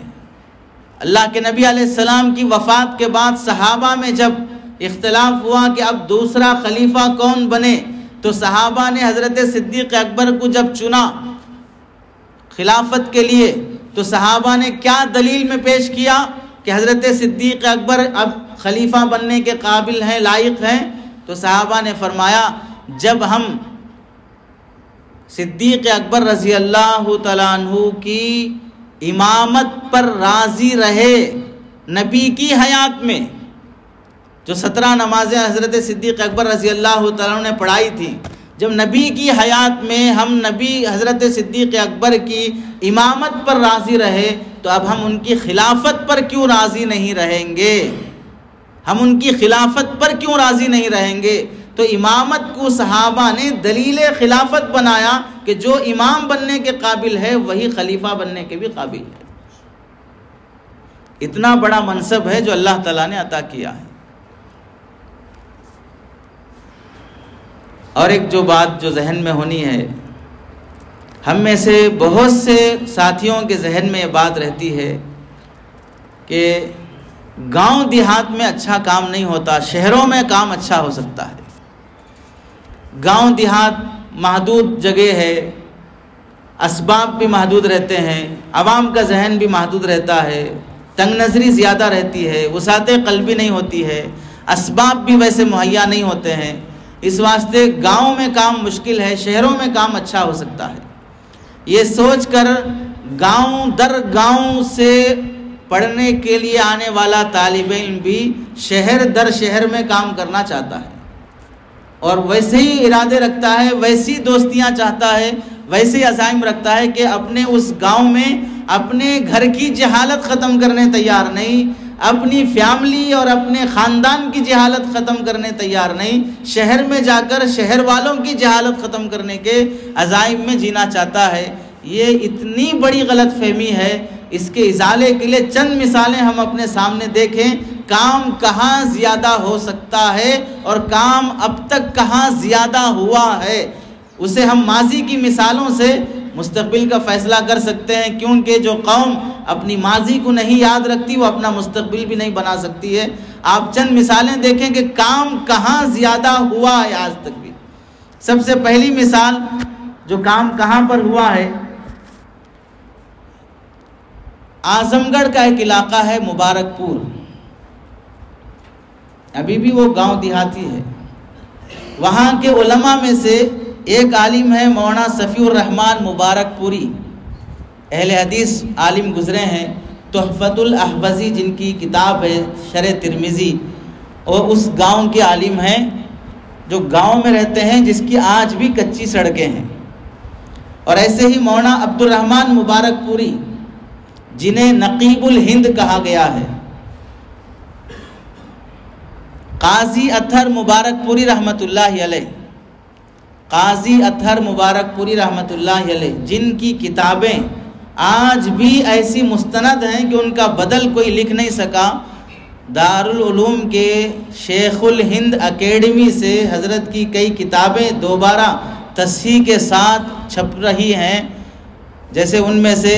A: اللہ کے نبی علیہ السلام کی وفات کے بعد صحابہ میں جب اختلاف ہوا کہ اب دوسرا خلیفہ کون بنے تو صحابہ نے حضرت صدیق اکبر کو جب چنا خلافت کے لیے تو صحابہ نے کیا دلیل میں پیش کیا کہ حضرت صدیق اکبر اب خلیفہ بننے کے قابل ہیں، لائق ہیں. تو صحابہ نے فرمایا جب ہم صدیق اکبر رضی اللہ تعالیٰ عنہ کی امامت پر راضی رہے نبی کی حیات میں، جو 17 نمازیں حضرت صدیق اکبر رضی اللہ تعالیٰ عنہ نے پڑھائی تھی، جب نبی کی حیات میں ہم نبی حضرت صدیق اکبر کی امامت پر راضی رہے تو اب ہم ان کی خلافت پر کیوں راضی نہیں رہیں گے؟ ہم ان کی خلافت پر کیوں راضی نہیں رہیں گے؟ تو امامت کو صحابہ نے دلیل خلافت بنایا کہ جو امام بننے کے قابل ہے وہی خلیفہ بننے کے بھی قابل ہے. اتنا بڑا منصب ہے جو اللہ تعالیٰ نے عطا کیا ہے. اور ایک جو بات جو ذہن میں ہونی ہے، ہم میں سے بہت سے ساتھیوں کے ذہن میں یہ بات رہتی ہے کہ گاؤں دیہات میں اچھا کام نہیں ہوتا، شہروں میں کام اچھا ہو سکتا ہے. گاؤں دیہات محدود جگہ ہے، اسباب بھی محدود رہتے ہیں، عوام کا ذہن بھی محدود رہتا ہے، تنگ نظری زیادہ رہتی ہے، وسعت قلبی نہیں ہوتی ہے، اسباب بھی ویسے مہیا نہیں ہوتے ہیں. اس واسطے گاؤں میں کام مشکل ہے، شہروں میں کام اچھا ہو سکتا ہے. یہ سوچ کر گاؤں در گاؤں سے پڑھنے کے لیے آنے والا طالب علم بھی شہر در شہر میں کام کرنا چاہتا ہے اور ویسے ہی ارادے رکھتا ہے، ویسی دوستیاں چاہتا ہے، ویسے ہی عزائم رکھتا ہے کہ اپنے اس گاؤں میں اپنے گھر کی جہالت ختم کرنے تیار نہیں، اپنی فیملی اور اپنے خاندان کی جہالت ختم کرنے تیار نہیں، شہر میں جا کر شہر والوں کی جہالت ختم کرنے کے عزائم میں جینا چاہتا ہے. یہ اتنی بڑی غلط فہمی ہے. اس کے ازالے کے لیے چند مثالیں ہم اپنے سامنے دیکھیں. کام کہاں زیادہ ہو سکتا ہے اور کام اب تک کہاں زیادہ ہوا ہے، اسے ہم ماضی کی مثالوں سے مستقبل کا فیصلہ کر سکتے ہیں. کیونکہ جو قوم اپنی ماضی کو نہیں یاد رکھتی وہ اپنا مستقبل بھی نہیں بنا سکتی ہے. آپ چند مثالیں دیکھیں کہ کام کہاں زیادہ ہوا ہے آج تک بھی. سب سے پہلی مثال جو کام کہاں پر ہوا ہے، اعظم گڑھ کا ایک علاقہ ہے مبارک پور. ابھی بھی وہ گاؤں دیہاتی ہے. وہاں کے علماء میں سے ایک عالم ہے مولانا صفی الرحمن مبارک پوری، اہل حدیث عالم گزرے ہیں، تحفۃ الاحوزی جن کی کتاب ہے شرح ترمذی، اور اس گاؤں کے عالم ہیں جو گاؤں میں رہتے ہیں جس کی آج بھی کچی سڑکیں ہیں۔ اور ایسے ہی مولانا عبد الرحمن مبارک پوری جنہیں نقیب الہند کہا گیا ہے، قاضی اطہر مبارک پوری رحمۃ اللہ علیہ، قاضی اطہر مبارک پوری رحمۃ اللہ علیہ، جن کی کتابیں آج بھی ایسی مستند ہیں کہ ان کا بدل کوئی لکھ نہیں سکا۔ دارالعلوم کے شیخ الہند اکیڈمی سے حضرت کی کئی کتابیں دوبارہ تصحیح کے ساتھ چھپ رہی ہیں، جیسے ان میں سے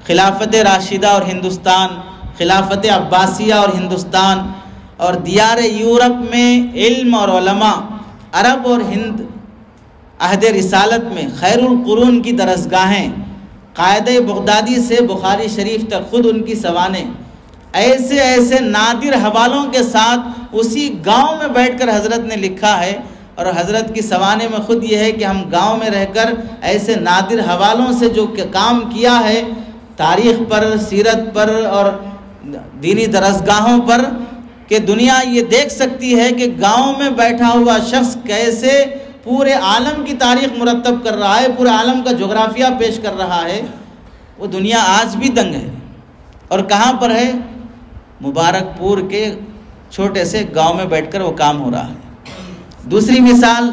A: خلافت راشدہ اور ہندوستان، خلافت عباسیہ اور ہندوستان، اور دیار یورپ میں علم اور علماء، عرب اور ہند، عہد رسالت میں خیر القرون کی درسگاہیں، قائد بغدادی سے بخاری شریف تک خود ان کی سوانح، ایسے ایسے نادر حوالوں کے ساتھ اسی گاؤں میں بیٹھ کر حضرت نے لکھا ہے۔ اور حضرت کی سوانح میں خود یہ ہے کہ ہم گاؤں میں رہ کر ایسے نادر حوالوں سے جو کام کیا ہے تاریخ پر، سیرت پر اور دینی درسگاہوں پر، کہ دنیا یہ دیکھ سکتی ہے کہ گاؤں میں بیٹھا ہوا شخص کیسے پورے عالم کی تاریخ مرتب کر رہا ہے، پورے عالم کا جغرافیہ پیش کر رہا ہے، وہ دنیا آج بھی دنگ ہے۔ اور کہاں پر ہے؟ مبارک پور کے چھوٹے سے گاؤں میں بیٹھ کر وہ کام ہو رہا ہے۔ دوسری مثال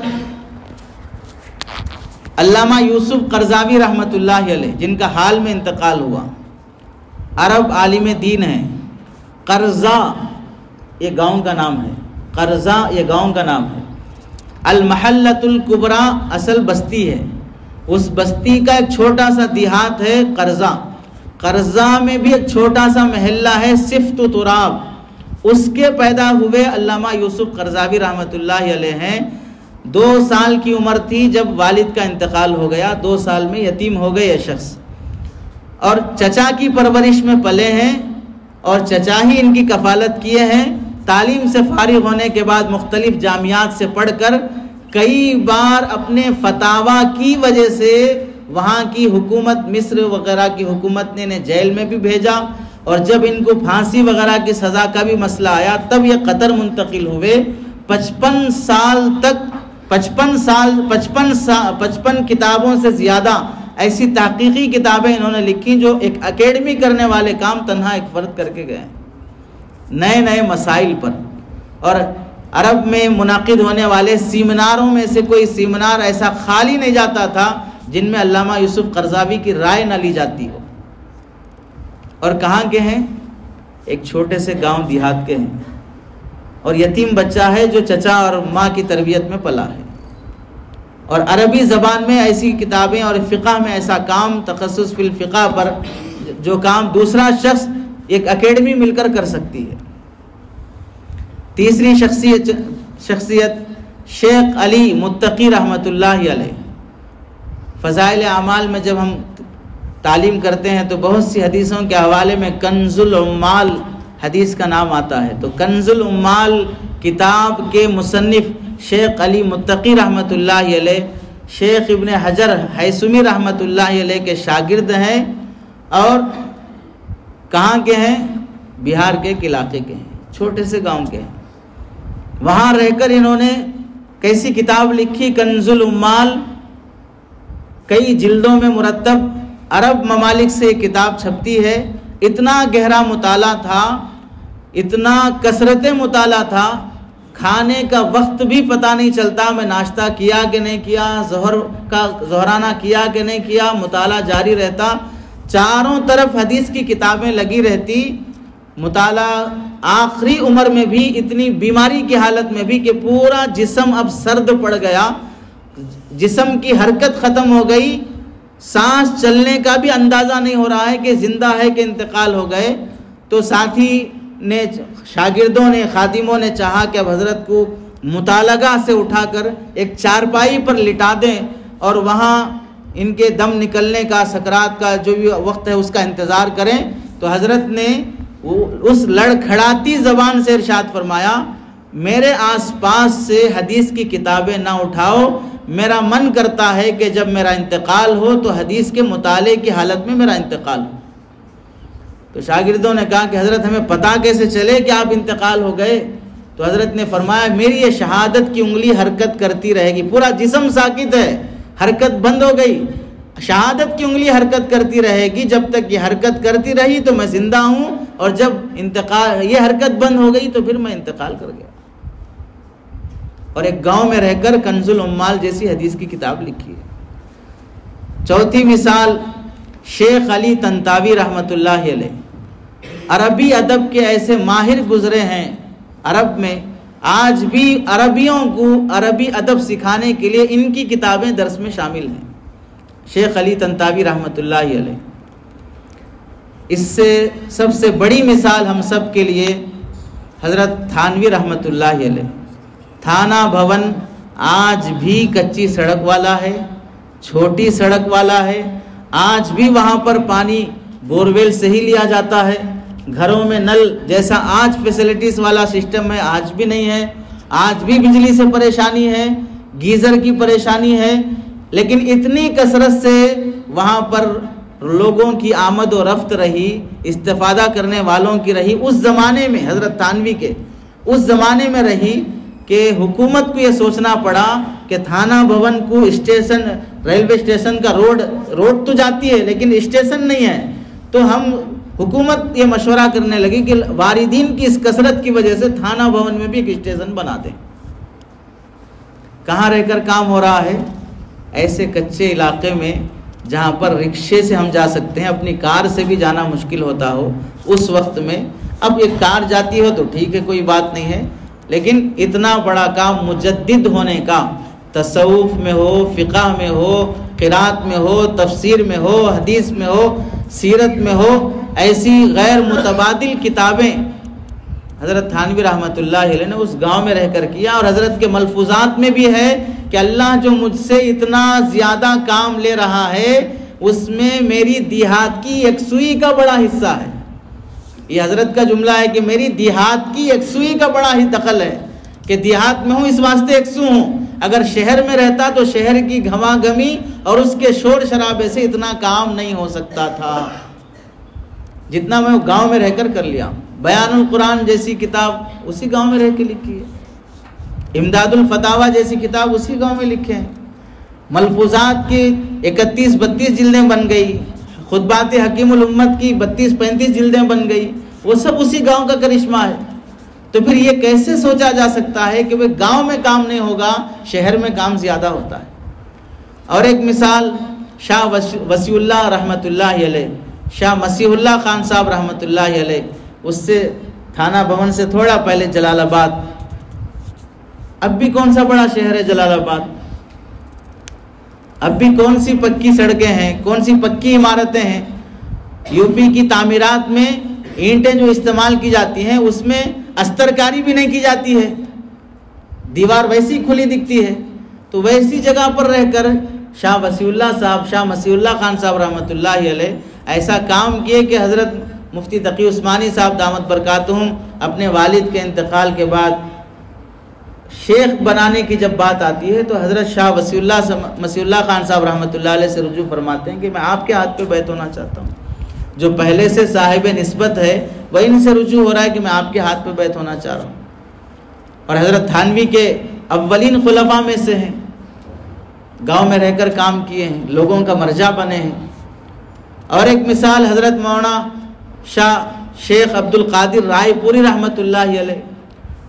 A: علامہ یوسف قرضاوی رحمۃ اللہ علیہ، جن کا حال میں انتقال ہوا، عرب عالم دین ہیں۔ قرضہ یہ گاؤں کا نام ہے، قرضہ یہ گاؤں کا نام ہے۔ المحلۃ الکبریٰ اصل بستی ہے، اس بستی کا ایک چھوٹا سا دیہات ہے قرضہ۔ قرضہ میں بھی ایک چھوٹا سا محلہ ہے صفت تراب، اس کے پیدا ہوئے علامہ یوسف قرضاوی رحمۃ اللہ علیہ ہیں۔ 2 سال کی عمر تھی جب والد کا انتقال ہو گیا، 2 سال میں یتیم ہو گئے یہ شخص، اور چچا کی پرورش میں پلے ہیں، اور چچا ہی ان کی کفالت کیے ہیں۔ تعلیم سے فارغ ہونے کے بعد مختلف جامعات سے پڑھ کر کئی بار اپنے فتاویٰ کی وجہ سے وہاں کی حکومت، مصر وغیرہ کی حکومت نے انہیں جیل میں بھی بھیجا، اور جب ان کو پھانسی وغیرہ کی سزا کا بھی مسئلہ آیا تب یہ قطر منتقل ہوئے۔ 55 سال تک 55 کتابوں سے زیادہ ایسی تحقیقی کتابیں انہوں نے لکھی جو ایک اکیڈمی کرنے والے کام تنہا ایک فرد کر کے گئے نئے نئے مسائل پر۔ اور عرب میں منعقد ہونے والے سیمیناروں میں سے کوئی سیمینار ایسا خالی نہیں جاتا تھا جن میں علامہ یوسف قرضاوی کی رائے نہ لی جاتی ہو۔ اور کہاں کے ہیں؟ ایک چھوٹے سے گاؤں دیہات کے ہیں، اور یتیم بچہ ہے جو چچا اور ماں کی تربیت میں پلا ہے۔ اور عربی زبان میں ایسی کتابیں اور فقہ میں ایسا کام، تخصص فی الفقہ پر جو کام دوسرا شخص ایک اکیڈمی مل کر کر سکتی ہے۔ تیسری شخصیت شیخ علی متقی رحمۃ اللہ علیہ۔ فضائل اعمال میں جب ہم تعلیم کرتے ہیں تو بہت سی حدیثوں کے حوالے میں کنز العمال حدیث کا نام آتا ہے، تو کنز العمال کتاب کے مصنف شیخ علی متقی رحمۃ اللہ علیہ شیخ ابن حجر ہیثمی رحمۃ اللہ علیہ کے شاگرد ہیں، اور کہاں کے ہیں؟ بہار کے ایک علاقے کے ہیں، چھوٹے سے گاؤں کے ہیں۔ وہاں رہ کر انہوں نے کیسی کتاب لکھی، کنز العمال، کئی جلدوں میں مرتب، عرب ممالک سے یہ کتاب چھپتی ہے۔ اتنا گہرا مطالعہ تھا، اتنا کثرت مطالعہ تھا، کھانے کا وقت بھی پتہ نہیں چلتا، میں ناشتہ کیا کہ نہیں کیا، ظہرانہ کیا کہ نہیں کیا، مطالعہ جاری رہتا، چاروں طرف حدیث کی کتابیں لگی رہتی، مطالعہ آخری عمر میں بھی اتنی بیماری کی حالت میں بھی کہ پورا جسم اب سرد پڑ گیا، جسم کی حرکت ختم ہو گئی، سانس چلنے کا بھی اندازہ نہیں ہو رہا ہے کہ زندہ ہے کہ انتقال ہو گئے۔ تو ساتھی نے، شاگردوں نے، خادموں نے چاہا کہ اب حضرت کو مطالعہ سے اٹھا کر ایک چارپائی پر لٹا دیں اور وہاں ان کے دم نکلنے کا، سکرات کا جو بھی وقت ہے اس کا انتظار کریں۔ تو حضرت نے اس لڑکھڑاتی زبان سے ارشاد فرمایا، میرے آس پاس سے حدیث کی کتابیں نہ اٹھاؤ، میرا من کرتا ہے کہ جب میرا انتقال ہو تو حدیث کے مطالعے کی حالت میں میرا انتقال ہو۔ تو شاگردوں نے کہا کہ حضرت ہمیں پتہ کیسے چلے کہ آپ انتقال ہو گئے؟ تو حضرت نے فرمایا میری یہ شہادت کی انگلی حرکت کرتی رہے گی، پورا جسم ساکت ہے، حرکت بند ہو گئی، شہادت کی انگلی حرکت کرتی رہے گی، جب تک یہ حرکت کرتی رہی تو میں زندہ ہوں، اور جب یہ حرکت بند ہو گئی تو پھر میں انتقال کر گیا۔ اور ایک گاؤں میں رہ کر کنز العمال جیسی حدیث کی کتاب لکھی ہے۔ چوتھی مثال شیخ علی طنطاوی رحمۃ اللہ علیہ، عربی ادب کے ایسے ماہر گزرے ہیں عرب میں، آج بھی عربیوں کو عربی ادب سکھانے کے لیے ان کی کتابیں درس میں شامل ہیں۔ شیخ علی طنطاوی رحمۃ اللہ علیہ، اس سے سب سے بڑی مثال ہم سب کے لیے حضرت تھانوی رحمۃ اللہ علیہ۔ تھانہ بھون آج بھی کچی سڑک والا ہے، چھوٹی سڑک والا ہے، آج بھی وہاں پر پانی بورویل سے ہی لیا جاتا ہے، گھروں میں نل جیسا آج فیسلٹیز والا سسٹم ہے آج بھی نہیں ہے، آج بھی بجلی سے پریشانی ہے، گیزر کی پریشانی ہے، لیکن اتنی کثرت سے وہاں پر لوگوں کی آمد و رفت رہی، استفادہ کرنے والوں کی رہی، اس زمانے میں حضرت تھانوی کے اس زمانے میں رہی کہ حکومت کو یہ سوچنا پڑا کہ تھانہ بھون کو اسٹیشن، ریلوے اسٹیشن کا روڈ تو جاتی ہے لیکن اسٹیشن نہیں ہے، تو ہم حکومت یہ مشورہ کرنے لگی کہ واردین کی اس کثرت کی وجہ سے تھانہ بھون میں بھی ایک اسٹیشن بنا دیں۔ کہاں رہ کر کام ہو رہا ہے؟ ایسے کچے علاقے میں جہاں پر رکشے سے ہم جا سکتے ہیں، اپنی کار سے بھی جانا مشکل ہوتا ہو اس وقت میں، اب ایک کار جاتی ہو تو ٹھیک ہے کوئی بات نہیں ہے، لیکن اتنا بڑا کام مجدد ہونے کا، تصوف میں ہو، فقہ میں ہو، قرات میں ہو، تفسیر میں ہو، حدیث میں ہو، سیرت میں ہو، ایسی غیر متبادل کتابیں حضرت تھانوی رحمۃ اللہ علیہ نے اس گاؤں میں رہ کر کیا، اور حضرت کے ملفوظات میں بھی ہے کہ اللہ جو مجھ سے اتنا زیادہ کام لے رہا ہے اس میں میری دیہات کی یکسوئی کا بڑا حصہ ہے۔ یہ حضرت کا جملہ ہے کہ میری دیہات کی یکسوئی کا بڑا ہی دخل ہے، کہ دیہات میں ہوں اس واسطے یکسو ہوں، اگر شہر میں رہتا تو شہر کی گھما گھمی اور اس کے شور شرابے سے اتنا کام نہیں ہو سکتا تھا جتنا میں گاؤں میں رہ کر کر لیا۔ بیان القرآن جیسی کتاب اسی گاؤں میں رہ کے لکھی ہے، امداد الفتاوی جیسی کتاب اسی گاؤں میں لکھے ہیں، ملفوظات کی 31-32 جلدیں بن گئی، خطبات حکیم الامت کی 32-35 جلدیں بن گئی، وہ سب اسی گاؤں کا کرشمہ ہے۔ تو پھر یہ کیسے سوچا جا سکتا ہے کہ وہ گاؤں میں کام نہیں ہوگا، شہر میں کام زیادہ ہوتا ہے۔ اور ایک مثال شاہ وسیع اللہ رحمۃ اللہ علیہ، شاہ مسیح اللہ خان صاحب رحمۃ اللہ علیہ، اس سے تھانہ بھون سے تھوڑا پہلے جلال آباد، اب بھی کون سا بڑا شہر ہے جلال آباد، اب بھی کون سی پکی سڑکیں ہیں، کون سی پکی عمارتیں ہیں، یو پی کی تعمیرات میں اینٹیں جو استعمال کی جاتی ہیں اس میں استرکاری بھی نہیں کی جاتی ہے، دیوار ویسی کھلی دکھتی ہے۔ تو ویسی جگہ پر رہ کر شاہ وسیع اللہ صاحب، شاہ مسیح اللہ خان صاحب رحمۃ اللہ علیہ ایسا کام کیے کہ حضرت مفتی تقی عثمانی صاحب دامت برکاتہم اپنے والد کے انتقال کے بعد شیخ بنانے کی جب بات آتی ہے تو حضرت شاہ مسیح اللہ خان صاحب رحمۃ اللہ علیہ سے رجوع فرماتے ہیں کہ میں آپ کے ہاتھ پہ بیعت ہونا چاہتا ہوں، جو پہلے سے صاحب نسبت ہے وہ ان سے رجوع ہو رہا ہے کہ میں آپ کے ہاتھ پہ بیعت ہونا چاہ رہا ہوں۔ اور حضرت تھانوی کے اولین خلفاء میں سے ہیں، گاؤں میں رہ کر کام کیے ہیں، لوگوں کا مرجع بنے ہیں۔ اور ایک مثال حضرت مولانا شیخ عبد القادر رائے پوری رحمۃ اللہ علیہ،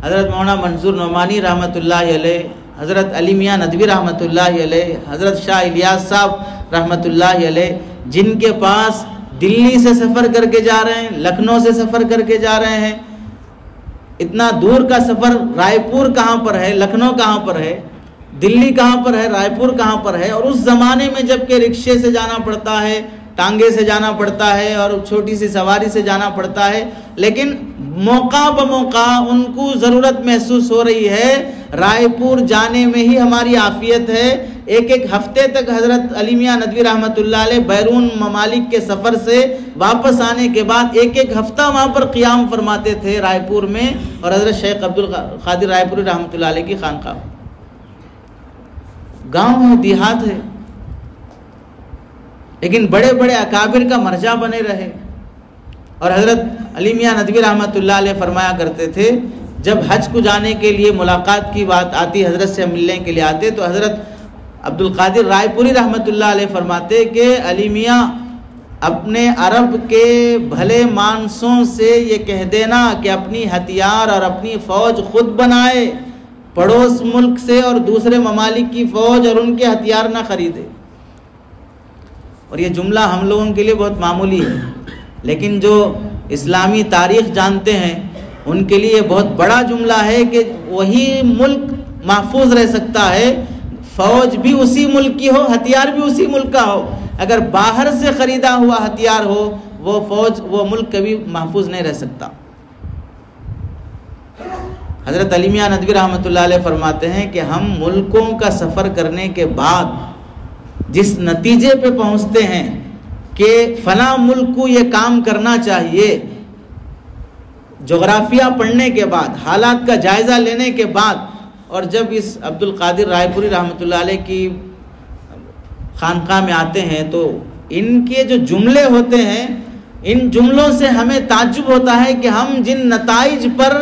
A: حضرت مولانا منظور نعمانی رحمۃ اللہ علیہ، حضرت علی میاں ندوی رحمۃ اللہ علیہ، حضرت شاہ الیاس صاحب رحمۃ اللہ علیہ، جن کے پاس دلی سے سفر کر کے جا رہے ہیں، لکھنؤ سے سفر کر کے جا رہے ہیں، اتنا دور کا سفر، رائے پور کہاں پر ہے، لکھنؤ کہاں پر ہے، دلی کہاں پر ہے، رائے پور کہاں پر ہے، اور اس زمانے میں جب کہ رکشے سے جانا پڑتا ہے، ٹانگے سے جانا پڑتا ہے اور چھوٹی سی سواری سے جانا پڑتا ہے، لیکن موقع بموقع ان کو ضرورت محسوس ہو رہی ہے، رائے پور جانے میں ہی ہماری عافیت ہے۔ ایک ہفتے تک حضرت علی میاں ندوی رحمۃ اللہ علیہ بیرون ممالک کے سفر سے واپس آنے کے بعد ایک ہفتہ وہاں پر قیام فرماتے تھے رائے پور میں، اور حضرت شیخ عبد القادر رائے پوری رحمۃ اللہ علیہ کی خانقاہ۔ گاؤں ہے، دیہات ہے، لیکن بڑے بڑے اکابر کا مرجع بنے رہے۔ اور حضرت علی میاں ندوی رحمۃ اللہ علیہ فرمایا کرتے تھے، جب حج کو جانے کے لیے ملاقات کی بات آتی، حضرت سے ملنے کے لیے آتے، تو حضرت عبد القادر رائے پوری رحمۃ اللہ علیہ فرماتے کہ علی میاں اپنے عرب کے بھلے مانسوں سے یہ کہہ دینا کہ اپنی ہتھیار اور اپنی فوج خود بنائے، پڑوس ملک سے اور دوسرے ممالک کی فوج اور ان کے ہتھیار نہ خریدے۔ اور یہ جملہ ہم لوگوں کے لیے بہت معمولی ہے، لیکن جو اسلامی تاریخ جانتے ہیں ان کے لیے یہ بہت بڑا جملہ ہے کہ وہی ملک محفوظ رہ سکتا ہے، فوج بھی اسی ملک کی ہو، ہتھیار بھی اسی ملک کا ہو۔ اگر باہر سے خریدا ہوا ہتھیار ہو، وہ فوج، وہ ملک کبھی محفوظ نہیں رہ سکتا۔ حضرت علی میاں ندوی رحمۃ اللہ علیہ فرماتے ہیں کہ ہم ملکوں کا سفر کرنے کے بعد جس نتیجے پہ پہنچتے ہیں کہ فلاں ملک کو یہ کام کرنا چاہیے، جغرافیہ پڑھنے کے بعد، حالات کا جائزہ لینے کے بعد، اور جب اس عبد القادر رائے پوری رحمۃ اللہ علیہ کی خانقاہ میں آتے ہیں تو ان کے جو جملے ہوتے ہیں، ان جملوں سے ہمیں تعجب ہوتا ہے کہ ہم جن نتائج پر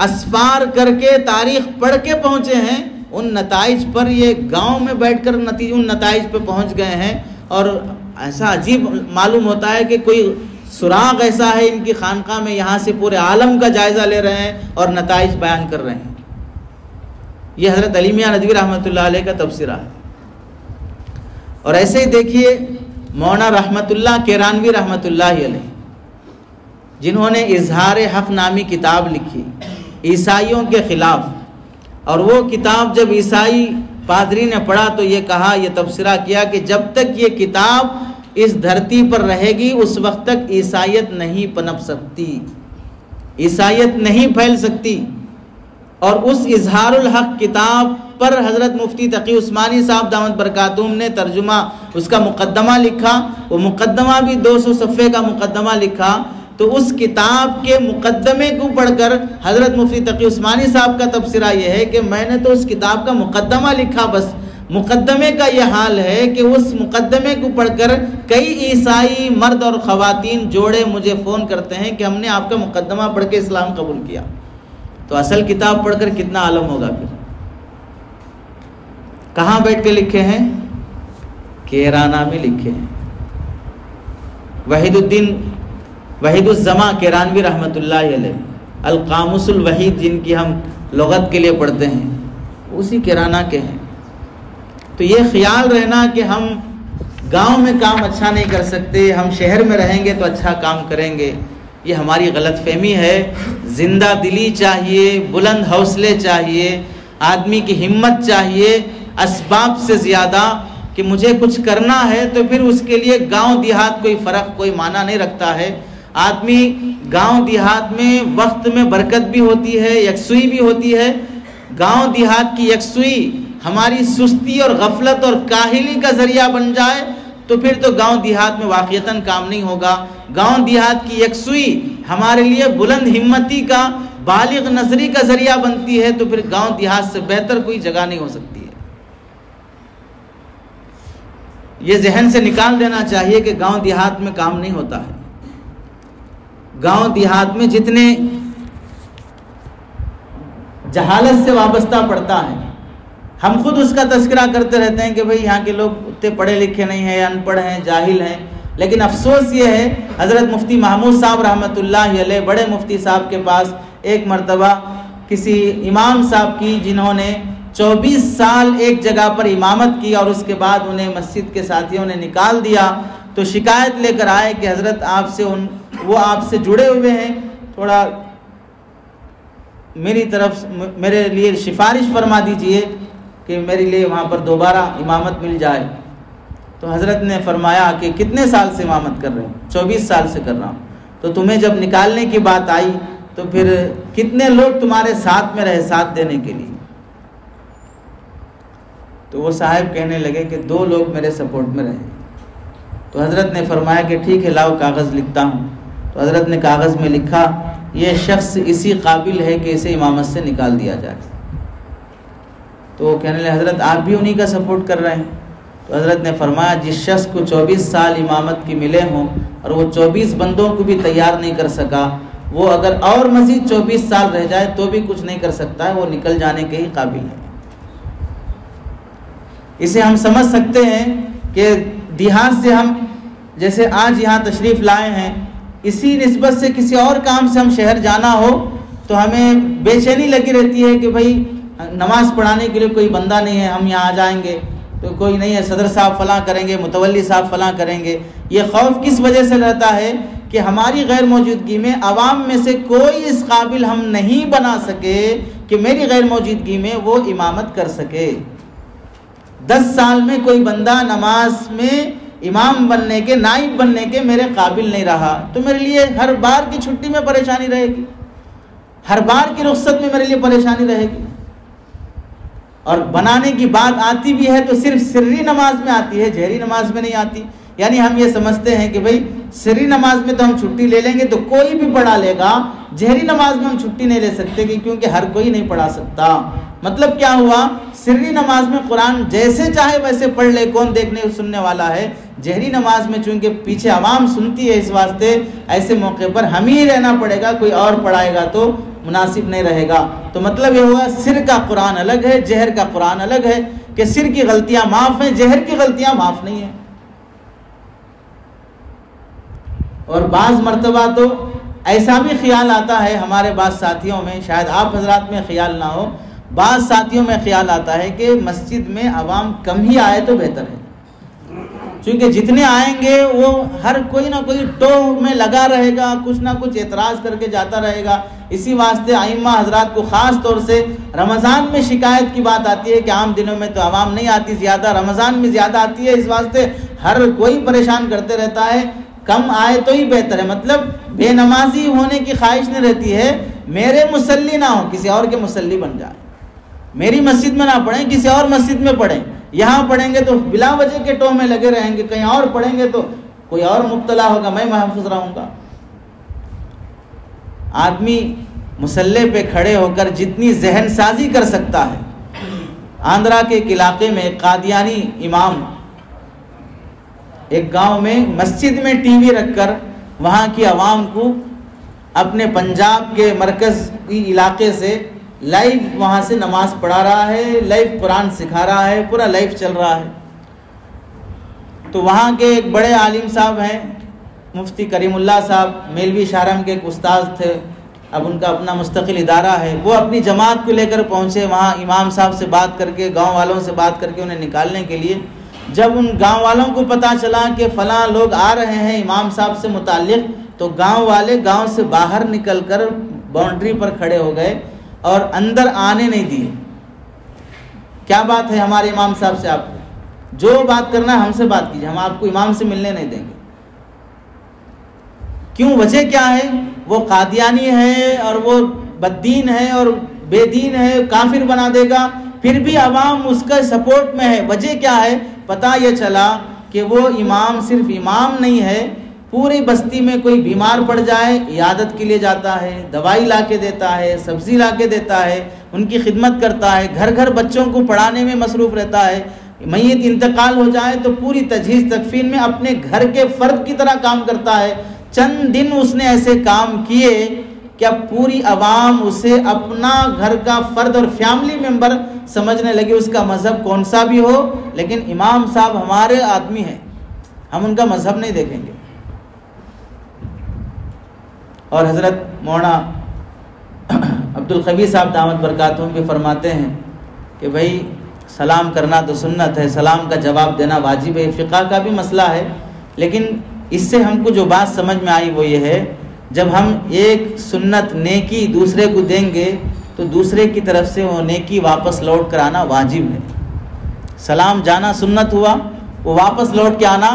A: اسفار کر کے تاریخ پڑھ کے پہنچے ہیں، ان نتائج پر یہ گاؤں میں بیٹھ کر ان نتائج پہ پہنچ گئے ہیں۔ اور ایسا عجیب معلوم ہوتا ہے کہ کوئی سراغ ایسا ہے ان کی خانقاہ میں، یہاں سے پورے عالم کا جائزہ لے رہے ہیں اور نتائج بیان کر رہے ہیں۔ یہ حضرت علی میاں ندوی رحمۃ اللہ علیہ کا تبصرہ ہے۔ اور ایسے ہی دیکھیے مولانا رحمت اللہ کیرانوی رحمۃ اللہ علیہ، جنہوں نے اظہار حق نامی کتاب لکھی عیسائیوں کے خلاف، اور وہ کتاب جب عیسائی پادری نے پڑھا تو یہ کہا، یہ تبصرہ کیا کہ جب تک یہ کتاب اس دھرتی پر رہے گی اس وقت تک عیسائیت نہیں پنپ سکتی، عیسائیت نہیں پھیل سکتی۔ اور اس اظہار الحق کتاب پر حضرت مفتی تقی عثمانی صاحب دامت برکاتہم نے ترجمہ، اس کا مقدمہ لکھا، وہ مقدمہ بھی 200 صفحے کا مقدمہ لکھا۔ تو اس کتاب کے مقدمے کو پڑھ کر حضرت مفتی تقی عثمانی صاحب کا تبصرہ یہ ہے کہ میں نے تو اس کتاب کا مقدمہ لکھا، بس مقدمے کا یہ حال ہے کہ اس مقدمے کو پڑھ کر کئی عیسائی مرد اور خواتین جوڑے مجھے فون کرتے ہیں کہ ہم نے آپ کا مقدمہ پڑھ کے اسلام قبول کیا۔ تو اصل کتاب پڑھ کر کتنا عالم ہوگا پھر۔ کہاں بیٹھ کے لکھے ہیں؟ کیرانہ میں لکھے ہیں۔ وحید الزماں کیرانوی رحمۃ اللہ علیہ، القاموس الوحید جن کی ہم لغت کے لیے پڑھتے ہیں، اسی کیرانہ کے ہیں۔ تو یہ خیال رہنا کہ ہم گاؤں میں کام اچھا نہیں کر سکتے، ہم شہر میں رہیں گے تو اچھا کام کریں گے، یہ ہماری غلط فہمی ہے۔ زندہ دلی چاہیے، بلند حوصلے چاہیے، آدمی کی ہمت چاہیے، اسباب سے زیادہ کہ مجھے کچھ کرنا ہے تو پھر اس کے لیے گاؤں دیہات کوئی فرق، کوئی معنی نہیں رکھتا ہے۔ آدمی گاؤں دیہات میں وقت میں برکت بھی ہوتی ہے، یکسوئی بھی ہوتی ہے۔ گاؤں دیہات کی یکسوئی ہماری سستی اور غفلت اور کاہلی کا ذریعہ بن جائے تو پھر تو گاؤں دیہات میں واقعتاً کام نہیں ہوگا۔ گاؤں دیہات کی یکسوئی ہمارے لیے بلند ہمتی کا، بالغ نظری کا ذریعہ بنتی ہے تو پھر گاؤں دیہات سے بہتر کوئی جگہ نہیں ہو سکتی ہے۔ یہ ذہن سے نکال دینا چاہیے کہ گاؤں دیہات میں کام نہیں ہوتا ہے۔ گاؤں دیہات میں جتنے جہالت سے وابستہ پڑتا ہے، ہم خود اس کا تذکرہ کرتے رہتے ہیں کہ بھئی یہاں کے لوگ اتنے پڑھے لکھے نہیں ہیں، ان پڑھ ہیں، جاہل ہیں، لیکن افسوس یہ ہے حضرت مفتی محمود صاحب رحمۃ اللہ علیہ، بڑے مفتی صاحب کے پاس ایک مرتبہ کسی امام صاحب کی جنہوں نے 24 سال ایک جگہ پر امامت کی اور اس کے بعد انہیں مسجد کے ساتھیوں نے نکال دیا، تو شکایت لے کر آئے کہ حضرت وہ آپ سے جڑے ہوئے ہیں، تھوڑا میری طرف میرے لیے سفارش فرما دیجئے کہ میرے لیے وہاں پر دوبارہ امامت مل جائے۔ تو حضرت نے فرمایا کہ کتنے سال سے امامت کر رہے ہیں؟ 24 سال سے کر رہا ہوں۔ تو تمہیں جب نکالنے کی بات آئی تو پھر کتنے لوگ تمہارے ساتھ میں رہے ساتھ دینے کے لیے؟ تو وہ صاحب کہنے لگے کہ 2 لوگ میرے سپورٹ میں رہے۔ تو حضرت نے فرمایا کہ ٹھیک ہے، لاؤ کاغذ لکھتا ہوں۔ تو حضرت نے کاغذ میں لکھا یہ شخص اسی قابل ہے کہ اسے امامت سے نکال دیا جائے۔ تو تو وہ کہنے لگے حضرت آپ بھی انہی کا سپورٹ کر رہے ہیں؟ تو حضرت نے فرمایا جس شخص کو 24 سال امامت کی ملے ہوں اور وہ 24 بندوں کو بھی تیار نہیں کر سکا، وہ اگر اور مزید 24 سال رہ جائے تو بھی کچھ نہیں کر سکتا ہے، وہ نکل جانے کے ہی قابل ہے۔ اسے ہم سمجھ سکتے ہیں کہ دیہات سے ہم جیسے آج یہاں تشریف لائے ہیں، اسی نسبت سے کسی اور کام سے ہم شہر جانا ہو تو ہمیں بے چینی لگی رہتی ہے کہ بھائی نماز پڑھانے کے لیے کوئی بندہ نہیں ہے، ہم یہاں آ جائیں گے تو کوئی نہیں ہے، صدر صاحب فلاں کریں گے، متولی صاحب فلاں کریں گے۔ یہ خوف کس وجہ سے رہتا ہے کہ ہماری غیر موجودگی میں عوام میں سے کوئی اس قابل ہم نہیں بنا سکے کہ میری غیر موجودگی میں وہ امامت کر سکے۔ 10 سال میں کوئی بندہ نماز میں امام بننے کے، نائب بننے کے میرے قابل نہیں رہا، تو میرے لیے ہر بار کی چھٹی میں پریشانی رہے گی، ہر بار کی رخصت میں میرے لیے پریشانی رہے گی۔ اور بنانے کی بات آتی بھی ہے تو صرف سری نماز میں آتی ہے، جہری نماز میں نہیں آتی۔ یعنی ہم یہ سمجھتے ہیں کہ بھئی سری نماز میں تو ہم چھٹی لے لیں گے تو کوئی بھی پڑھا لے گا، جہری نماز میں ہم چھٹی نہیں لے سکتے کیونکہ ہر کوئی نہیں پڑھا سکتا۔ مطلب کیا ہوا؟ سری نماز میں قرآن جیسے چاہے ویسے پڑھ لے، کون دیکھنے سننے والا ہے۔ جہری نماز میں چونکہ پیچھے عوام سنتی ہے، اس واسطے ایسے موقع پر ہم ہی رہنا پڑے گا، کوئی اور پڑھائے گا تو مناسب نہیں رہے گا۔ تو مطلب یہ ہوا سر کا قرآن الگ ہے، جہر کا قرآن الگ ہے، کہ سر کی غلطیاں معاف ہیں، جہر کی غلطیاں معاف نہیں ہیں۔ اور بعض مرتبہ تو ایسا بھی خیال آتا ہے ہمارے بعض ساتھیوں میں، شاید آپ حضرات میں خیال نہ ہو، بعض ساتھیوں میں خیال آتا ہے کہ مسجد میں عوام کم ہی آئے تو بہتر ہے، چونکہ جتنے آئیں گے وہ ہر کوئی نہ کوئی ٹوہ میں لگا رہے گا، کچھ نہ کچھ اعتراض کر کے جاتا رہے گا۔ اسی واسطے ائمہ حضرات کو خاص طور سے رمضان میں شکایت کی بات آتی ہے کہ عام دنوں میں تو عوام نہیں آتی زیادہ، رمضان میں زیادہ آتی ہے، اس واسطے ہر کوئی پریشان کرتے رہتا ہے، کم آئے تو ہی بہتر ہے۔ مطلب بے نمازی ہونے کی خواہش نہیں رہتی ہے، میرے مصلی نہ ہو، کسی اور کے مصلی بن جائے، میری مسجد میں نہ پڑھیں، کسی اور مسجد میں پڑھیں۔ یہاں پڑھیں گے تو بلا وجہ کے ٹو میں لگے رہیں گے، کہیں اور پڑھیں گے تو کوئی اور مبتلا ہوگا، میں محفوظ رہوں گا۔ آدمی مصلی پہ کھڑے ہو کر جتنی ذہن سازی کر سکتا ہے۔ آندھرا کے ایک علاقے میں قادیانی امام ایک گاؤں میں مسجد میں ٹی وی رکھ کر وہاں کی عوام کو اپنے پنجاب کے مرکزی علاقے سے لائیو وہاں سے نماز پڑھا رہا ہے، لائیو قرآن سکھا رہا ہے، پورا لائیو چل رہا ہے۔ تو وہاں کے ایک بڑے عالم صاحب ہیں، مفتی کریم اللہ صاحب، میلوی شہرم کے ایک استاذ تھے، اب ان کا اپنا مستقل ادارہ ہے، وہ اپنی جماعت کو لے کر پہنچے وہاں، امام صاحب سے بات کر کے، گاؤں والوں سے بات کر کے انہیں نکالنے کے لیے۔ جب ان گاؤں والوں کو پتہ چلا کہ فلاں لوگ آ رہے ہیں امام صاحب سے متعلق، تو گاؤں والے گاؤں سے باہر نکل کر باؤنڈری پر کھڑے ہو گئے اور اندر آنے نہیں دیے۔ کیا بات ہے ہمارے امام صاحب سے؟ آپ کو جو بات کرنا ہے ہم سے بات کیجیے، ہم آپ کو امام سے ملنے نہیں دیں گے۔ کیوں؟ وجہ کیا ہے؟ وہ قادیانی ہے اور وہ بددین ہے اور بے دین ہے، کافر بنا دے گا، پھر بھی عوام اس کا سپورٹ میں ہے۔ وجہ کیا ہے؟ پتہ یہ چلا کہ وہ امام صرف امام نہیں ہے، پوری بستی میں کوئی بیمار پڑ جائے عیادت کے لیے جاتا ہے، دوائی لا کے دیتا ہے، سبزی لا کے دیتا ہے، ان کی خدمت کرتا ہے، گھر گھر بچوں کو پڑھانے میں مصروف رہتا ہے۔ میت انتقال ہو جائے تو پوری تجہیز تکفین میں اپنے گھر کے فرد کی طرح کام کرتا ہے۔ چند دن اس نے ایسے کام کیے کہ اب پوری عوام اسے اپنا گھر کا فرد اور فیملی ممبر سمجھنے لگے، اس کا مذہب کون سا بھی ہو، لیکن امام صاحب ہمارے آدمی ہیں، ہم ان کا مذہب نہیں دیکھیں گے۔ اور حضرت مولانا عبدالقوی صاحب دامت برکاتہم بھی فرماتے ہیں کہ بھائی سلام کرنا تو سنت ہے، سلام کا جواب دینا واجب ہے، فقہ کا بھی مسئلہ ہے، لیکن اس سے ہم کو جو بات سمجھ میں آئی وہ یہ ہے، جب ہم ایک سنت نیکی دوسرے کو دیں گے تو دوسرے کی طرف سے وہ نیکی واپس لوٹ کر آنا واجب ہے۔ سلام جانا سنت ہوا، وہ واپس لوٹ کے آنا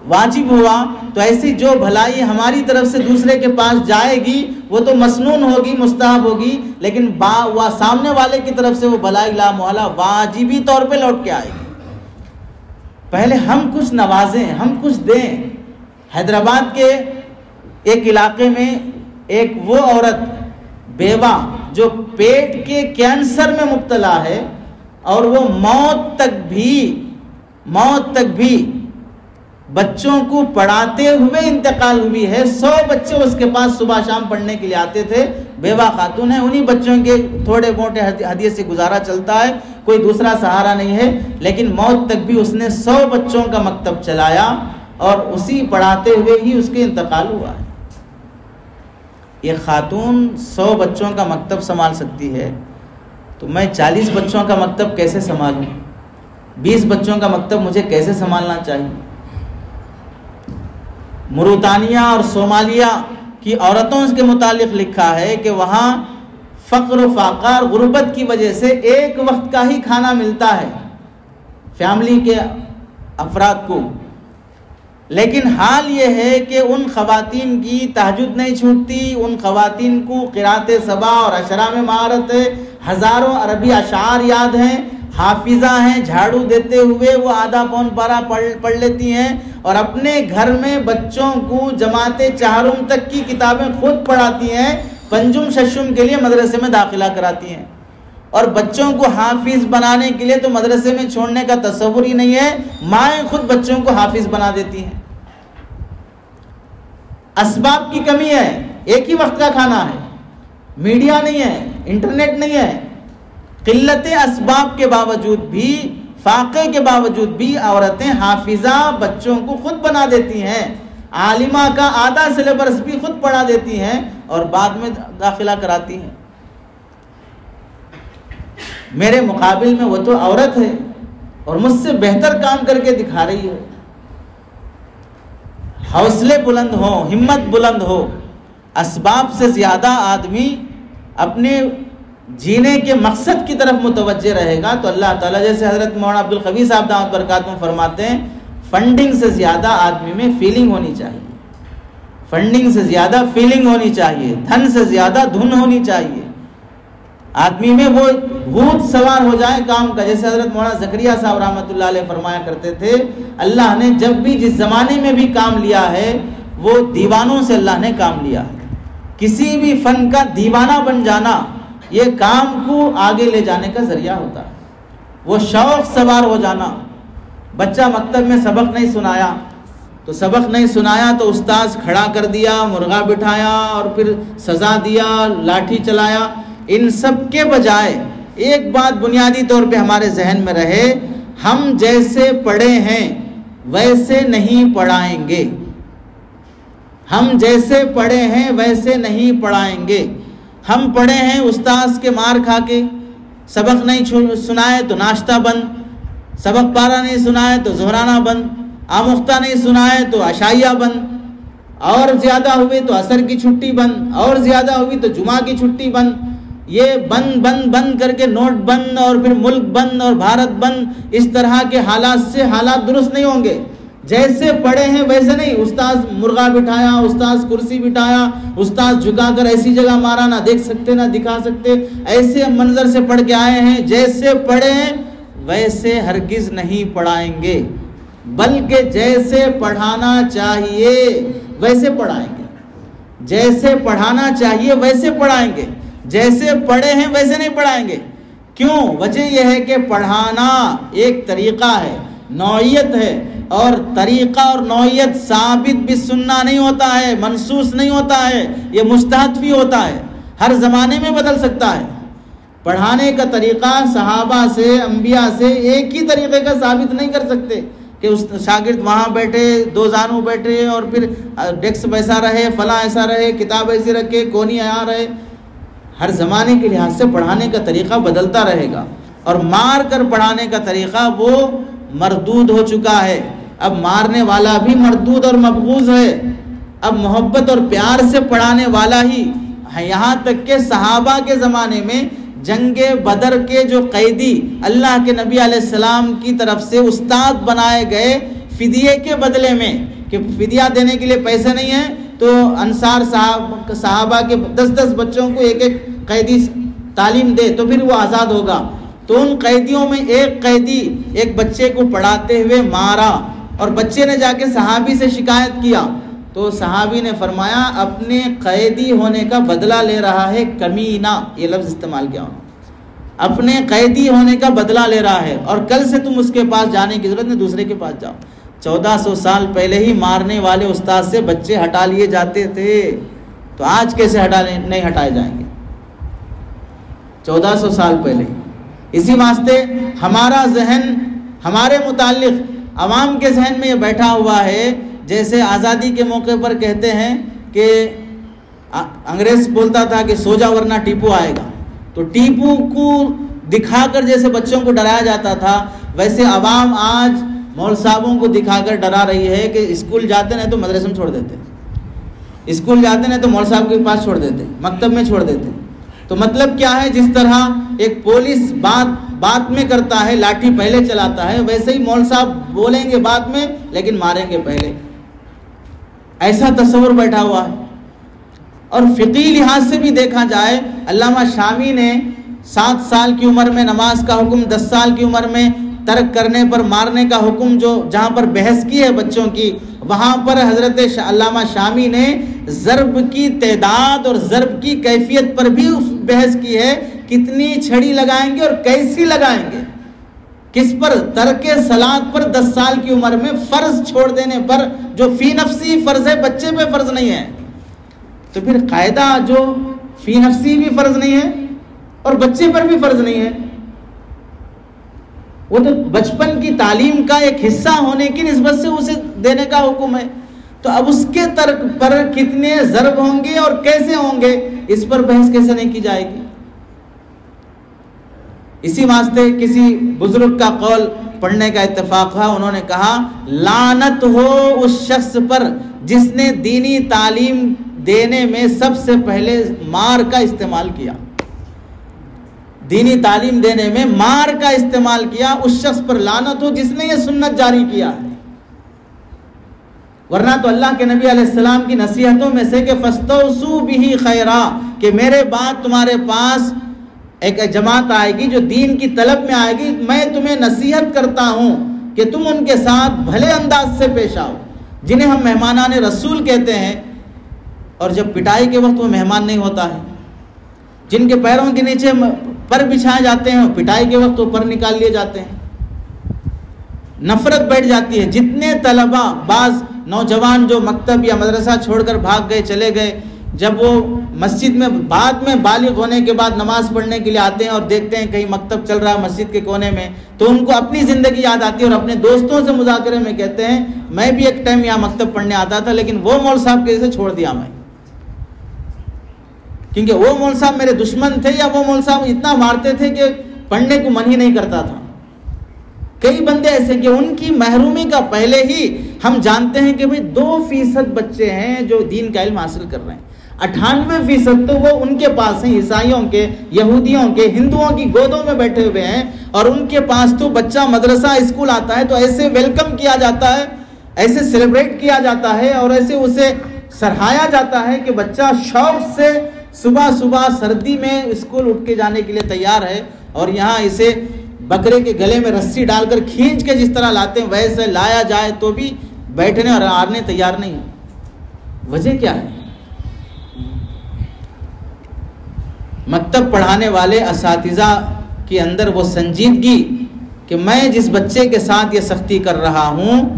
A: واجب ہوا، تو ایسی جو بھلائی ہماری طرف سے دوسرے کے پاس جائے گی وہ تو مسنون ہوگی، مستحب ہوگی، لیکن سامنے والے کی طرف سے وہ بھلائی لا محالہ واجبی طور پہ لوٹ کے آئے گی۔ پہلے ہم کچھ نوازیں، ہم کچھ دیں۔ حیدرآباد کے ایک علاقے میں ایک وہ عورت بیوہ جو پیٹ کے کینسر میں مبتلا ہے، اور وہ موت تک بھی بچوں کو پڑھاتے ہوئے انتقال ہوئی ہے. 100 بچے اس کے پاس صبح شام پڑھنے کے لیے آتے تھے. بیوہ خاتون ہے, انہی بچوں کے تھوڑے موٹے ہدیے سے گزارا چلتا ہے, کوئی دوسرا سہارا نہیں ہے. لیکن موت تک بھی اس نے 100 بچوں کا مکتب چلایا اور اسی پڑھاتے ہوئے ہی اس کے انتقال ہوا ہے. یہ خاتون 100 بچوں کا مکتب سنبھال سکتی ہے, تو میں 40 بچوں کا مکتب کیسے سنبھالوں؟ 20 بچوں کا مکتب مجھے کیسے سنبھالنا چاہیے؟ موریتانیہ اور صومالیہ کی عورتوں کے متعلق لکھا ہے کہ وہاں فقر و فاقہ اور غربت کی وجہ سے ایک وقت کا ہی کھانا ملتا ہے فیملی کے افراد کو. لیکن حال یہ ہے کہ ان خواتین کی تہجد نہیں چھوٹتی, ان خواتین کو قرات سبا اور اشرا میں مہارت ہے, ہزاروں عربی اشعار یاد ہیں, حافظہ ہیں, جھاڑو دیتے ہوئے وہ آدھا پون پارا پڑھ لیتی ہیں, اور اپنے گھر میں بچوں کو جماعت چہارم تک کی کتابیں خود پڑھاتی ہیں, پنجم ششم کے لیے مدرسے میں داخلہ کراتی ہیں, اور بچوں کو حافظ بنانے کے لیے تو مدرسے میں چھوڑنے کا تصور ہی نہیں ہے, مائیں خود بچوں کو حافظ بنا دیتی ہیں. اسباب کی کمی ہے, ایک ہی وقت کا کھانا ہے, میڈیا نہیں ہے, انٹرنیٹ نہیں ہے, قلت اسباب کے باوجود بھی, فاقے کے باوجود بھی عورتیں حافظہ بچوں کو خود بنا دیتی ہیں, عالمہ کا آدھا سلیبس بھی خود پڑھا دیتی ہیں اور بعد میں داخلہ کراتی ہیں. میرے مقابل میں وہ تو عورت ہے اور مجھ سے بہتر کام کر کے دکھا رہی ہے. حوصلے بلند ہو, ہمت بلند ہو. اسباب سے زیادہ آدمی اپنے جینے کے مقصد کی طرف متوجہ رہے گا تو اللہ تعالیٰ, جیسے حضرت مولانا عبد القوی صاحب دامت برکاتہ فرماتے ہیں, فنڈنگ سے زیادہ آدمی میں فیلنگ ہونی چاہیے, فنڈنگ سے زیادہ فیلنگ ہونی چاہیے, دھن سے زیادہ دھن ہونی چاہیے. آدمی میں وہ بھوت سوار ہو جائے کام کا, جیسے حضرت مولانا زکریا صاحب رحمۃ اللہ علیہ فرمایا کرتے تھے, اللہ نے جب بھی جس زمانے میں بھی کام لیا ہے وہ دیوانوں سے اللہ نے کام لیا ہے. کسی بھی فن کا دیوانہ بن جانا یہ کام کو آگے لے جانے کا ذریعہ ہوتا ہے. وہ شوق سوار ہو جانا. بچہ مکتب میں سبق نہیں سنایا تو استاذ کھڑا کر دیا, مرغا بٹھایا اور پھر سزا دیا, لاٹھی چلایا. ان سب کے بجائے ایک بات بنیادی طور پہ ہمارے ذہن میں رہے, ہم جیسے پڑھے ہیں ویسے نہیں پڑھائیں گے. ہم جیسے پڑھے ہیں ویسے نہیں پڑھائیں گے. ہم پڑھے ہیں استاذ کے مار کھا کے, سبق نہیں سنائے تو ناشتہ بند, سبق پارا نہیں سنائے تو زہرانہ بند, آموختہ نہیں سنائے تو عشائیہ بند, اور زیادہ ہوئی تو عصر کی چھٹی بند, اور زیادہ ہوئی تو جمعہ کی چھٹی بند. یہ بند کر کے نوٹ بند اور پھر ملک بند اور بھارت بند, اس طرح کے حالات سے حالات درست نہیں ہوں گے. جیسے پڑھے ہیں ویسے نہیں. استاذ مرغا بٹھایا, استاذ کرسی بٹھایا, استاذ جھکا کر ایسی جگہ مارا, نہ دیکھ سکتے نہ دکھا سکتے, ایسے منظر سے پڑھ کے آئے ہیں. جیسے پڑھے ہیں ویسے ہرگز نہیں پڑھائیں گے, بلکہ جیسے پڑھانا چاہیے ویسے پڑھائیں گے. جیسے پڑھانا چاہیے ویسے پڑھائیں گے, جیسے پڑھے ہیں ویسے نہیں پڑھائیں گے. کیوں؟ وجہ یہ ہے کہ پڑھانا ایک طریقہ ہے, نوعیت ہے, اور طریقہ اور نوعیت ثابت بھی سننا نہیں ہوتا ہے, منسوس نہیں ہوتا ہے, یہ مستحد بھی ہوتا ہے, ہر زمانے میں بدل سکتا ہے. پڑھانے کا طریقہ صحابہ سے, انبیاء سے ایک ہی طریقے کا ثابت نہیں کر سکتے کہ اس شاگرد وہاں بیٹھے, دو زانو بیٹھے اور پھر ڈیسک ایسا رہے, فلاں ایسا رہے, کتاب ایسی رکھے, کونی یہاں رہے. ہر زمانے کے لحاظ سے پڑھانے کا طریقہ بدلتا رہے گا, اور مار کر پڑھانے کا طریقہ وہ مردود ہو چکا ہے. اب مارنے والا بھی مردود اور مبغوض ہے, اب محبت اور پیار سے پڑھانے والا ہی. یہاں تک کہ صحابہ کے زمانے میں جنگ بدر کے جو قیدی اللہ کے نبی علیہ السلام کی طرف سے استاد بنائے گئے فدیے کے بدلے میں, کہ فدیہ دینے کے لیے پیسے نہیں ہیں تو انصار صحابہ کے 10 بچوں کو ایک قیدی تعلیم دے تو پھر وہ آزاد ہوگا. تو ان قیدیوں میں ایک قیدی ایک بچے کو پڑھاتے ہوئے مارا, اور بچے نے جا کے صحابی سے شکایت کیا, تو صحابی نے فرمایا اپنے قیدی ہونے کا بدلہ لے رہا ہے کمینہ, یہ لفظ استعمال کیا. اپنے قیدی ہونے کا بدلہ لے رہا ہے، اور کل سے تم اس کے پاس جانے کی ضرورت نہیں، دوسرے کے پاس جاؤ۔ 1400 سال پہلے ہی مارنے والے استاد سے بچے ہٹا لیے جاتے تھے، تو آج کیسے نہیں ہٹائے جائیں گے؟ 1400 سال پہلے۔ اسی واسطے ہمارا ذہن ہمارے متعلق عوام کے ذہن میں یہ بیٹھا ہوا ہے، جیسے آزادی کے موقع پر کہتے ہیں کہ انگریز بولتا تھا کہ سو جا ورنہ ٹیپو آئے گا، تو ٹیپو کو دکھا کر جیسے بچوں کو ڈرایا جاتا تھا، ویسے عوام آج مول صاحبوں کو دکھا کر ڈرا رہی ہے کہ اسکول جاتے نہیں تو مدرسے میں چھوڑ دیتے، اسکول جاتے نہیں تو مول صاحب کے پاس چھوڑ دیتے، مکتب میں چھوڑ دیتے۔ تو مطلب کیا ہے، جس طرح ایک پولیس بات میں کرتا ہے، لاٹھی پہلے چلاتا ہے، ویسے ہی مول صاحب بولیں گے بعد میں لیکن ماریں گے پہلے، ایسا تصور بیٹھا ہوا ہے۔ اور فقہی لحاظ سے بھی دیکھا جائے، علامہ شامی نے 7 سال کی عمر میں نماز کا حکم، 10 سال کی عمر میں ترک کرنے پر مارنے کا حکم، جو جہاں پر بحث کی ہے بچوں کی، وہاں پر حضرت علامہ شامی نے ضرب کی تعداد اور ضرب کی کیفیت پر بھی بحث کی ہے، کتنی چھڑی لگائیں گے اور کیسی لگائیں گے، کس پر؟ ترک صلاۃ پر 10 سال کی عمر میں، فرض چھوڑ دینے پر، جو فی نفسی فرض ہے بچے پہ فرض نہیں ہے۔ تو پھر قاعدہ جو فی نفسی بھی فرض نہیں ہے اور بچے پر بھی فرض نہیں ہے، وہ تو بچپن کی تعلیم کا ایک حصہ ہونے کی نسبت سے اسے دینے کا حکم ہے، تو اب اس کے ترک پر کتنے ضرب ہوں گے اور کیسے ہوں گے، اس پر بحث کیسے نہیں کی جائے گی؟ اسی واسطے کسی بزرگ کا قول پڑھنے کا اتفاق ہوا، انہوں نے کہا لعنت ہو اس شخص پر جس نے دینی تعلیم دینے میں سب سے پہلے مار کا استعمال کیا، دینی تعلیم دینے میں مار کا استعمال کیا، اس شخص پر لعنت ہو جس نے یہ سنت جاری کیا ہے۔ ورنہ تو اللہ کے نبی علیہ السلام کی نصیحتوں میں سے کہ فاستوصوا بہ خیرا، کہ میرے بعد تمہارے پاس ایک جماعت آئے گی جو دین کی طلب میں آئے گی، میں تمہیں نصیحت کرتا ہوں کہ تم ان کے ساتھ بھلے انداز سے پیش آؤ، جنہیں ہم مہمانان رسول کہتے ہیں، اور جب پٹائی کے وقت وہ مہمان نہیں ہوتا ہے، جن کے پیروں کے نیچے پر بچھائے جاتے ہیں، پٹائی کے وقت وہ پر نکال لیے جاتے ہیں، نفرت بیٹھ جاتی ہے۔ جتنے طلبہ، بعض نوجوان جو مکتب یا مدرسہ چھوڑ کر بھاگ گئے، چلے گئے، جب وہ مسجد میں بعد میں بالغ ہونے کے بعد نماز پڑھنے کے لیے آتے ہیں اور دیکھتے ہیں کہیں مکتب چل رہا ہے مسجد کے کونے میں، تو ان کو اپنی زندگی یاد آتی ہے اور اپنے دوستوں سے مذاکرے میں کہتے ہیں میں بھی ایک ٹائم یہاں مکتب پڑھنے آتا تھا، لیکن وہ مول صاحب کے جیسے چھوڑ دیا میں، کیونکہ وہ مول صاحب میرے دشمن تھے، یا وہ مول صاحب اتنا مارتے تھے کہ پڑھنے کو من ہی نہیں کرتا تھا۔ کئی بندے ایسے کہ ان کی محرومی کا پہلے ہی ہم جانتے ہیں کہ بھئی 2% بچے ہیں جو دین کا علم حاصل کر رہے ہیں، 98% تو وہ ان کے پاس ہیں، عیسائیوں کے، یہودیوں کے، ہندوؤں کی گودوں میں بیٹھے ہوئے ہیں، اور ان کے پاس تو بچہ مدرسہ اسکول آتا ہے تو ایسے ویلکم کیا جاتا ہے، ایسے سیلیبریٹ کیا جاتا ہے، اور ایسے اسے سراہایا جاتا ہے کہ بچہ شوق سے صبح صبح سردی میں اسکول اٹھ کے جانے کے لیے تیار ہے، اور یہاں اسے بکرے کے گلے میں رسی ڈال کر کھینچ کے جس طرح لاتے ہیں ویسے لایا جائے تو بھی بیٹھنے اور آنے تیار نہیں ہے۔ وجہ کیا ہے؟ مکتب پڑھانے والے اساتذہ کے اندر وہ سنجیدگی کہ میں جس بچے کے ساتھ یہ سختی کر رہا ہوں،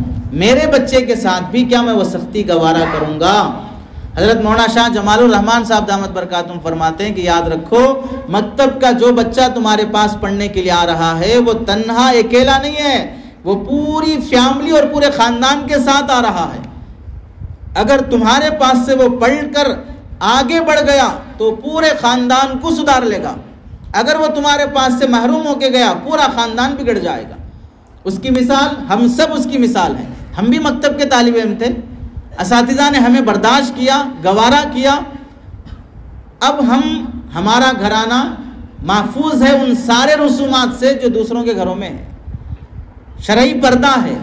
A: میرے بچے کے ساتھ بھی کیا میں وہ سختی گوارا کروں گا؟ حضرت مولانا شاہ جمال الرحمن صاحب دامت برکاتہم فرماتے ہیں کہ یاد رکھو، مکتب کا جو بچہ تمہارے پاس پڑھنے کے لیے آ رہا ہے وہ تنہا اکیلا نہیں ہے، وہ پوری فیملی اور پورے خاندان کے ساتھ آ رہا ہے۔ اگر تمہارے پاس سے وہ پڑھ کر آگے بڑھ گیا تو پورے خاندان کو سدھار لے گا، اگر وہ تمہارے پاس سے محروم ہو کے گیا پورا خاندان بگڑ جائے گا۔ اس کی مثال ہم سب اس کی مثال ہیں، ہم بھی مکتب کے طالب علم تھے، اساتذہ نے ہمیں برداشت کیا، گوارا کیا، اب ہمارا گھرانہ محفوظ ہے ان سارے رسومات سے جو دوسروں کے گھروں میں ہے، شرعی پردہ ہے،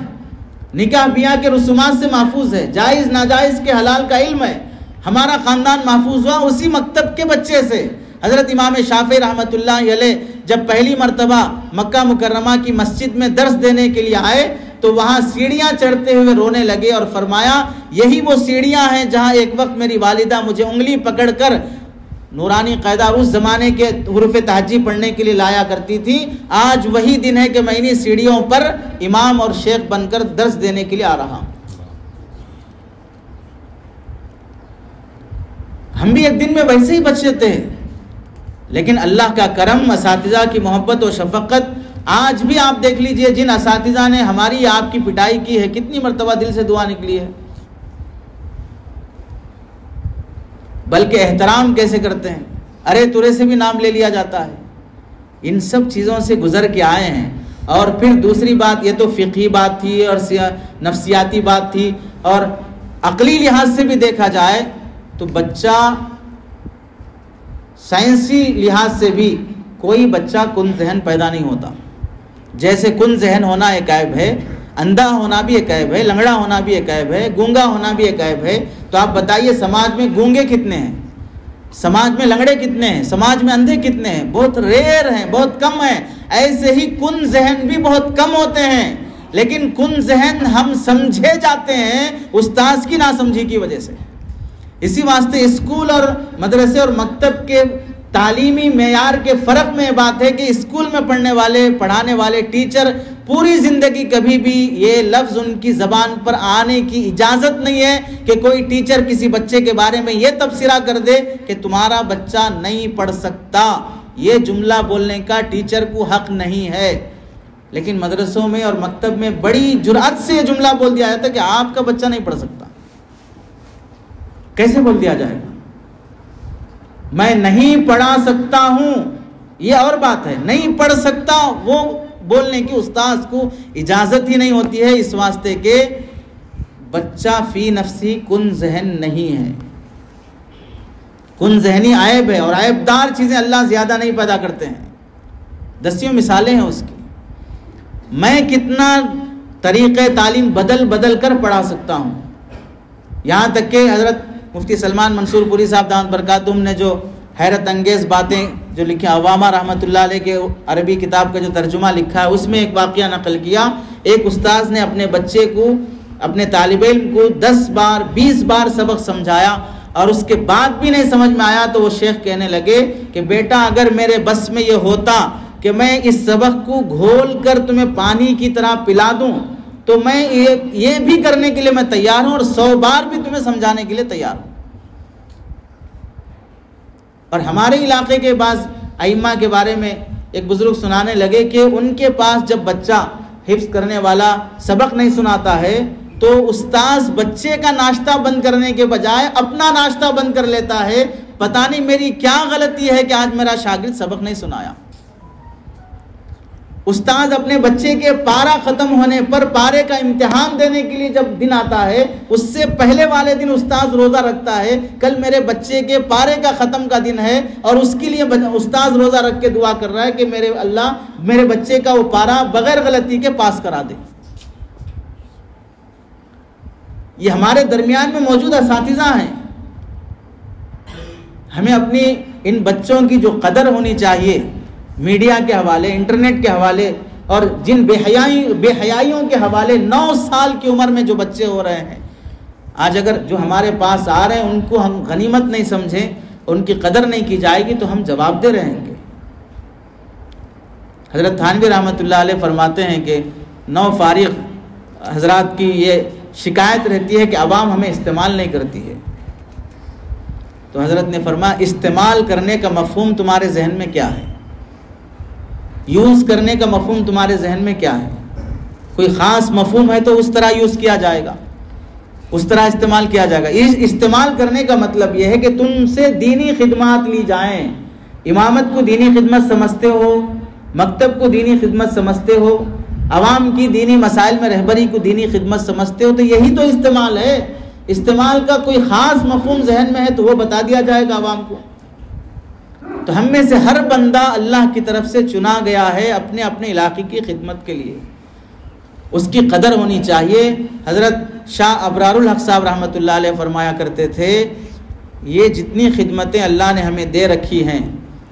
A: نکاح بیاہ کے رسومات سے محفوظ ہے، جائز ناجائز کے حلال کا علم ہے، ہمارا خاندان محفوظ ہوا اسی مکتب کے بچے سے۔ حضرت امام شافعی رحمۃ اللہ علیہ جب پہلی مرتبہ مکہ مکرمہ کی مسجد میں درس دینے کے لیے آئے تو وہاں سیڑھیاں چڑھتے ہوئے رونے لگے اور فرمایا یہی وہ سیڑھیاں ہیں جہاں ایک وقت میری والدہ مجھے انگلی پکڑ کر نورانی قاعدہ اس زمانے کے حروف تہجی پڑھنے کے لیے لایا کرتی تھی، آج وہی دن ہے کہ میں انہی سیڑھیوں پر امام اور شیخ بن کر درس دینے کے لیے آ رہا ہوں۔ ہم بھی ایک دن میں ویسے ہی بچے تھے، لیکن اللہ کا کرم، اساتذہ کی محبت و شفقت، آج بھی آپ دیکھ لیجئے جن اساتذہ نے ہماری آپ کی پٹائی کی ہے، کتنی مرتبہ دل سے دعا نکلی ہے، بلکہ احترام کیسے کرتے ہیں، ارے ترے سے بھی نام لے لیا جاتا ہے۔ ان سب چیزوں سے گزر کے آئے ہیں۔ اور پھر دوسری بات، یہ تو فقہی بات تھی اور نفسیاتی بات تھی، اور عقلی لحاظ سے بھی دیکھا جائے تو بچہ سائنسی لحاظ سے بھی کوئی بچہ کن ذہن پیدا نہیں ہوتا۔ جیسے کن ذہن ہونا ایک عیب ہے، اندھا ہونا بھی ایک عیب ہے، لنگڑا ہونا بھی ایک عیب ہے، گونگا ہونا بھی ایک عیب ہے۔ تو آپ بتائیے سماج میں گونگے کتنے ہیں، سماج میں لنگڑے کتنے ہیں، سماج میں اندھے کتنے ہیں؟ بہت ریئر ہیں، بہت کم ہیں۔ ایسے ہی کن ذہن بھی بہت کم ہوتے ہیں، لیکن کن ذہن ہم سمجھے جاتے ہیں استاذ کی ناسمجھی کی وجہ سے۔ اسی واسطے اسکول اور مدرسے اور مکتب کے تعلیمی معیار کے فرق میں بات ہے کہ اسکول میں پڑھانے والے ٹیچر پوری زندگی کبھی بھی یہ لفظ ان کی زبان پر آنے کی اجازت نہیں ہے کہ کوئی ٹیچر کسی بچے کے بارے میں یہ تبصرہ کر دے کہ تمہارا بچہ نہیں پڑھ سکتا۔ یہ جملہ بولنے کا ٹیچر کو حق نہیں ہے، لیکن مدرسوں میں اور مکتب میں بڑی جرأت سے یہ جملہ بول دیا جاتا ہے کہ آپ کا بچہ نہیں پڑھ سکتا۔ کیسے بول دیا جائے گا؟ میں نہیں پڑھا سکتا ہوں، یہ اور بات ہے، نہیں پڑھ سکتا وہ بولنے کی استاذ کو اجازت ہی نہیں ہوتی ہے، اس واسطے کہ بچہ فی نفسی کن ذہن نہیں ہے۔ کن ذہنی عیب ہے، اور عیب دار چیزیں اللہ زیادہ نہیں پیدا کرتے ہیں۔ دسیوں مثالیں ہیں اس کی۔ میں کتنا طریقہ تعلیم بدل کر پڑھا سکتا ہوں، یہاں تک کہ حضرت مفتی سلمان منصور پوری صاحب دامت برکاتہم نے جو حیرت انگیز باتیں جو لکھی، عوامہ رحمۃ اللہ علیہ کے عربی کتاب کا جو ترجمہ لکھا ہے، اس میں ایک واقعہ نقل کیا۔ ایک استاذ نے اپنے بچے کو، اپنے طالب علم کو 10 بار 20 بار سبق سمجھایا، اور اس کے بعد بھی نہیں سمجھ میں آیا تو وہ شیخ کہنے لگے کہ بیٹا اگر میرے بس میں یہ ہوتا کہ میں اس سبق کو گھول کر تمہیں پانی کی طرح پلا دوں تو میں یہ بھی کرنے کے لیے میں تیار ہوں، اور 100 بار بھی تمہیں سمجھانے کے لیے تیار ہوں۔ اور ہمارے علاقے کے بعض ائمہ کے بارے میں ایک بزرگ سنانے لگے کہ ان کے پاس جب بچہ حفظ کرنے والا سبق نہیں سناتا ہے تو استاذ بچے کا ناشتہ بند کرنے کے بجائے اپنا ناشتہ بند کر لیتا ہے، پتہ نہیں میری کیا غلطی ہے کہ آج میرا شاگرد سبق نہیں سنایا۔ استاذ اپنے بچے کے پارہ ختم ہونے پر پارے کا امتحان دینے کے لیے جب دن آتا ہے، اس سے پہلے والے دن استاذ روزہ رکھتا ہے، کل میرے بچے کے پارے کا ختم کا دن ہے، اور اس کے لیے استاذ روزہ رکھ کے دعا کر رہا ہے کہ میرے اللہ میرے بچے کا وہ پارہ بغیر غلطی کے پاس کرا دے۔ یہ ہمارے درمیان میں موجود اساتذہ ہیں۔ ہمیں اپنی ان بچوں کی جو قدر ہونی چاہیے، میڈیا کے حوالے، انٹرنیٹ کے حوالے، اور جن بے حیائیوں کے حوالے 9 سال کی عمر میں جو بچے ہو رہے ہیں، آج اگر جو ہمارے پاس آ رہے ہیں ان کو ہم غنیمت نہیں سمجھیں، ان کی قدر نہیں کی جائے گی تو ہم جواب دہ رہیں گے۔ حضرت تھانوی رحمۃ اللہ علیہ فرماتے ہیں کہ نو فارغ حضرات کی یہ شکایت رہتی ہے کہ عوام ہمیں استعمال نہیں کرتی ہے، تو حضرت نے فرمایا استعمال کرنے کا مفہوم تمہارے ذہن میں کیا ہے؟ یوز کرنے کا مفہوم تمہارے ذہن میں کیا ہے؟ کوئی خاص مفہوم ہے تو اس طرح یوز کیا جائے گا، اس طرح استعمال کیا جائے گا۔ اس استعمال کرنے کا مطلب یہ ہے کہ تم سے دینی خدمات لی جائیں، امامت کو دینی خدمت سمجھتے ہو، مکتب کو دینی خدمت سمجھتے ہو، عوام کی دینی مسائل میں رہبری کو دینی خدمت سمجھتے ہو، تو یہی تو استعمال ہے۔ استعمال کا کوئی خاص مفہوم ذہن میں ہے تو وہ بتا دیا جائے گا عوام کو۔ تو ہم میں سے ہر بندہ اللہ کی طرف سے چنا گیا ہے اپنے اپنے علاقے کی خدمت کے لیے، اس کی قدر ہونی چاہیے۔ حضرت شاہ ابرار الحق صاحب رحمۃ اللہ علیہ فرمایا کرتے تھے، یہ جتنی خدمتیں اللہ نے ہمیں دے رکھی ہیں،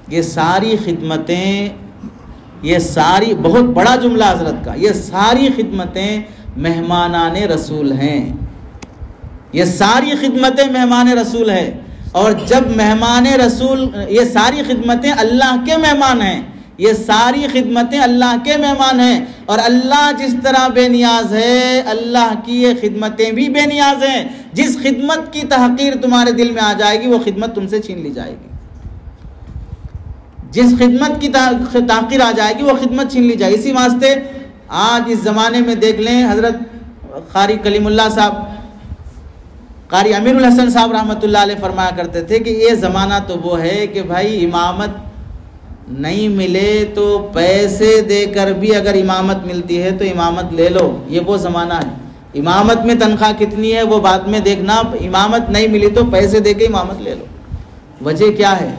A: یہ ساری خدمتیں، یہ ساری، بہت بڑا جملہ حضرت کا، یہ ساری خدمتیں مہمانان رسول ہیں، یہ ساری خدمتیں مہمان رسول ہیں۔ اور جب مہمان رسول، یہ ساری خدمتیں اللہ کے مہمان ہیں، یہ ساری خدمتیں اللہ کے مہمان ہیں، اور اللہ جس طرح بے نیاز ہے اللہ کی یہ خدمتیں بھی بے نیاز ہیں۔ جس خدمت کی تحقیر تمہارے دل میں آ جائے گی وہ خدمت تم سے چھین لی جائے گی، جس خدمت کی تحقیر آ جائے گی وہ خدمت چھین لی جائے گی۔ اسی واسطے آج اس زمانے میں دیکھ لیں، حضرت قاری کلیم اللہ صاحب، قاری امیر الحسن صاحب رحمۃ اللہ علیہ فرمایا کرتے تھے کہ یہ زمانہ تو وہ ہے کہ بھائی امامت نہیں ملے تو پیسے دے کر بھی اگر امامت ملتی ہے تو امامت لے لو، یہ وہ زمانہ ہے۔ امامت میں تنخواہ کتنی ہے وہ بعد میں دیکھنا، امامت نہیں ملی تو پیسے دے کے امامت لے لو۔ وجہ کیا ہے؟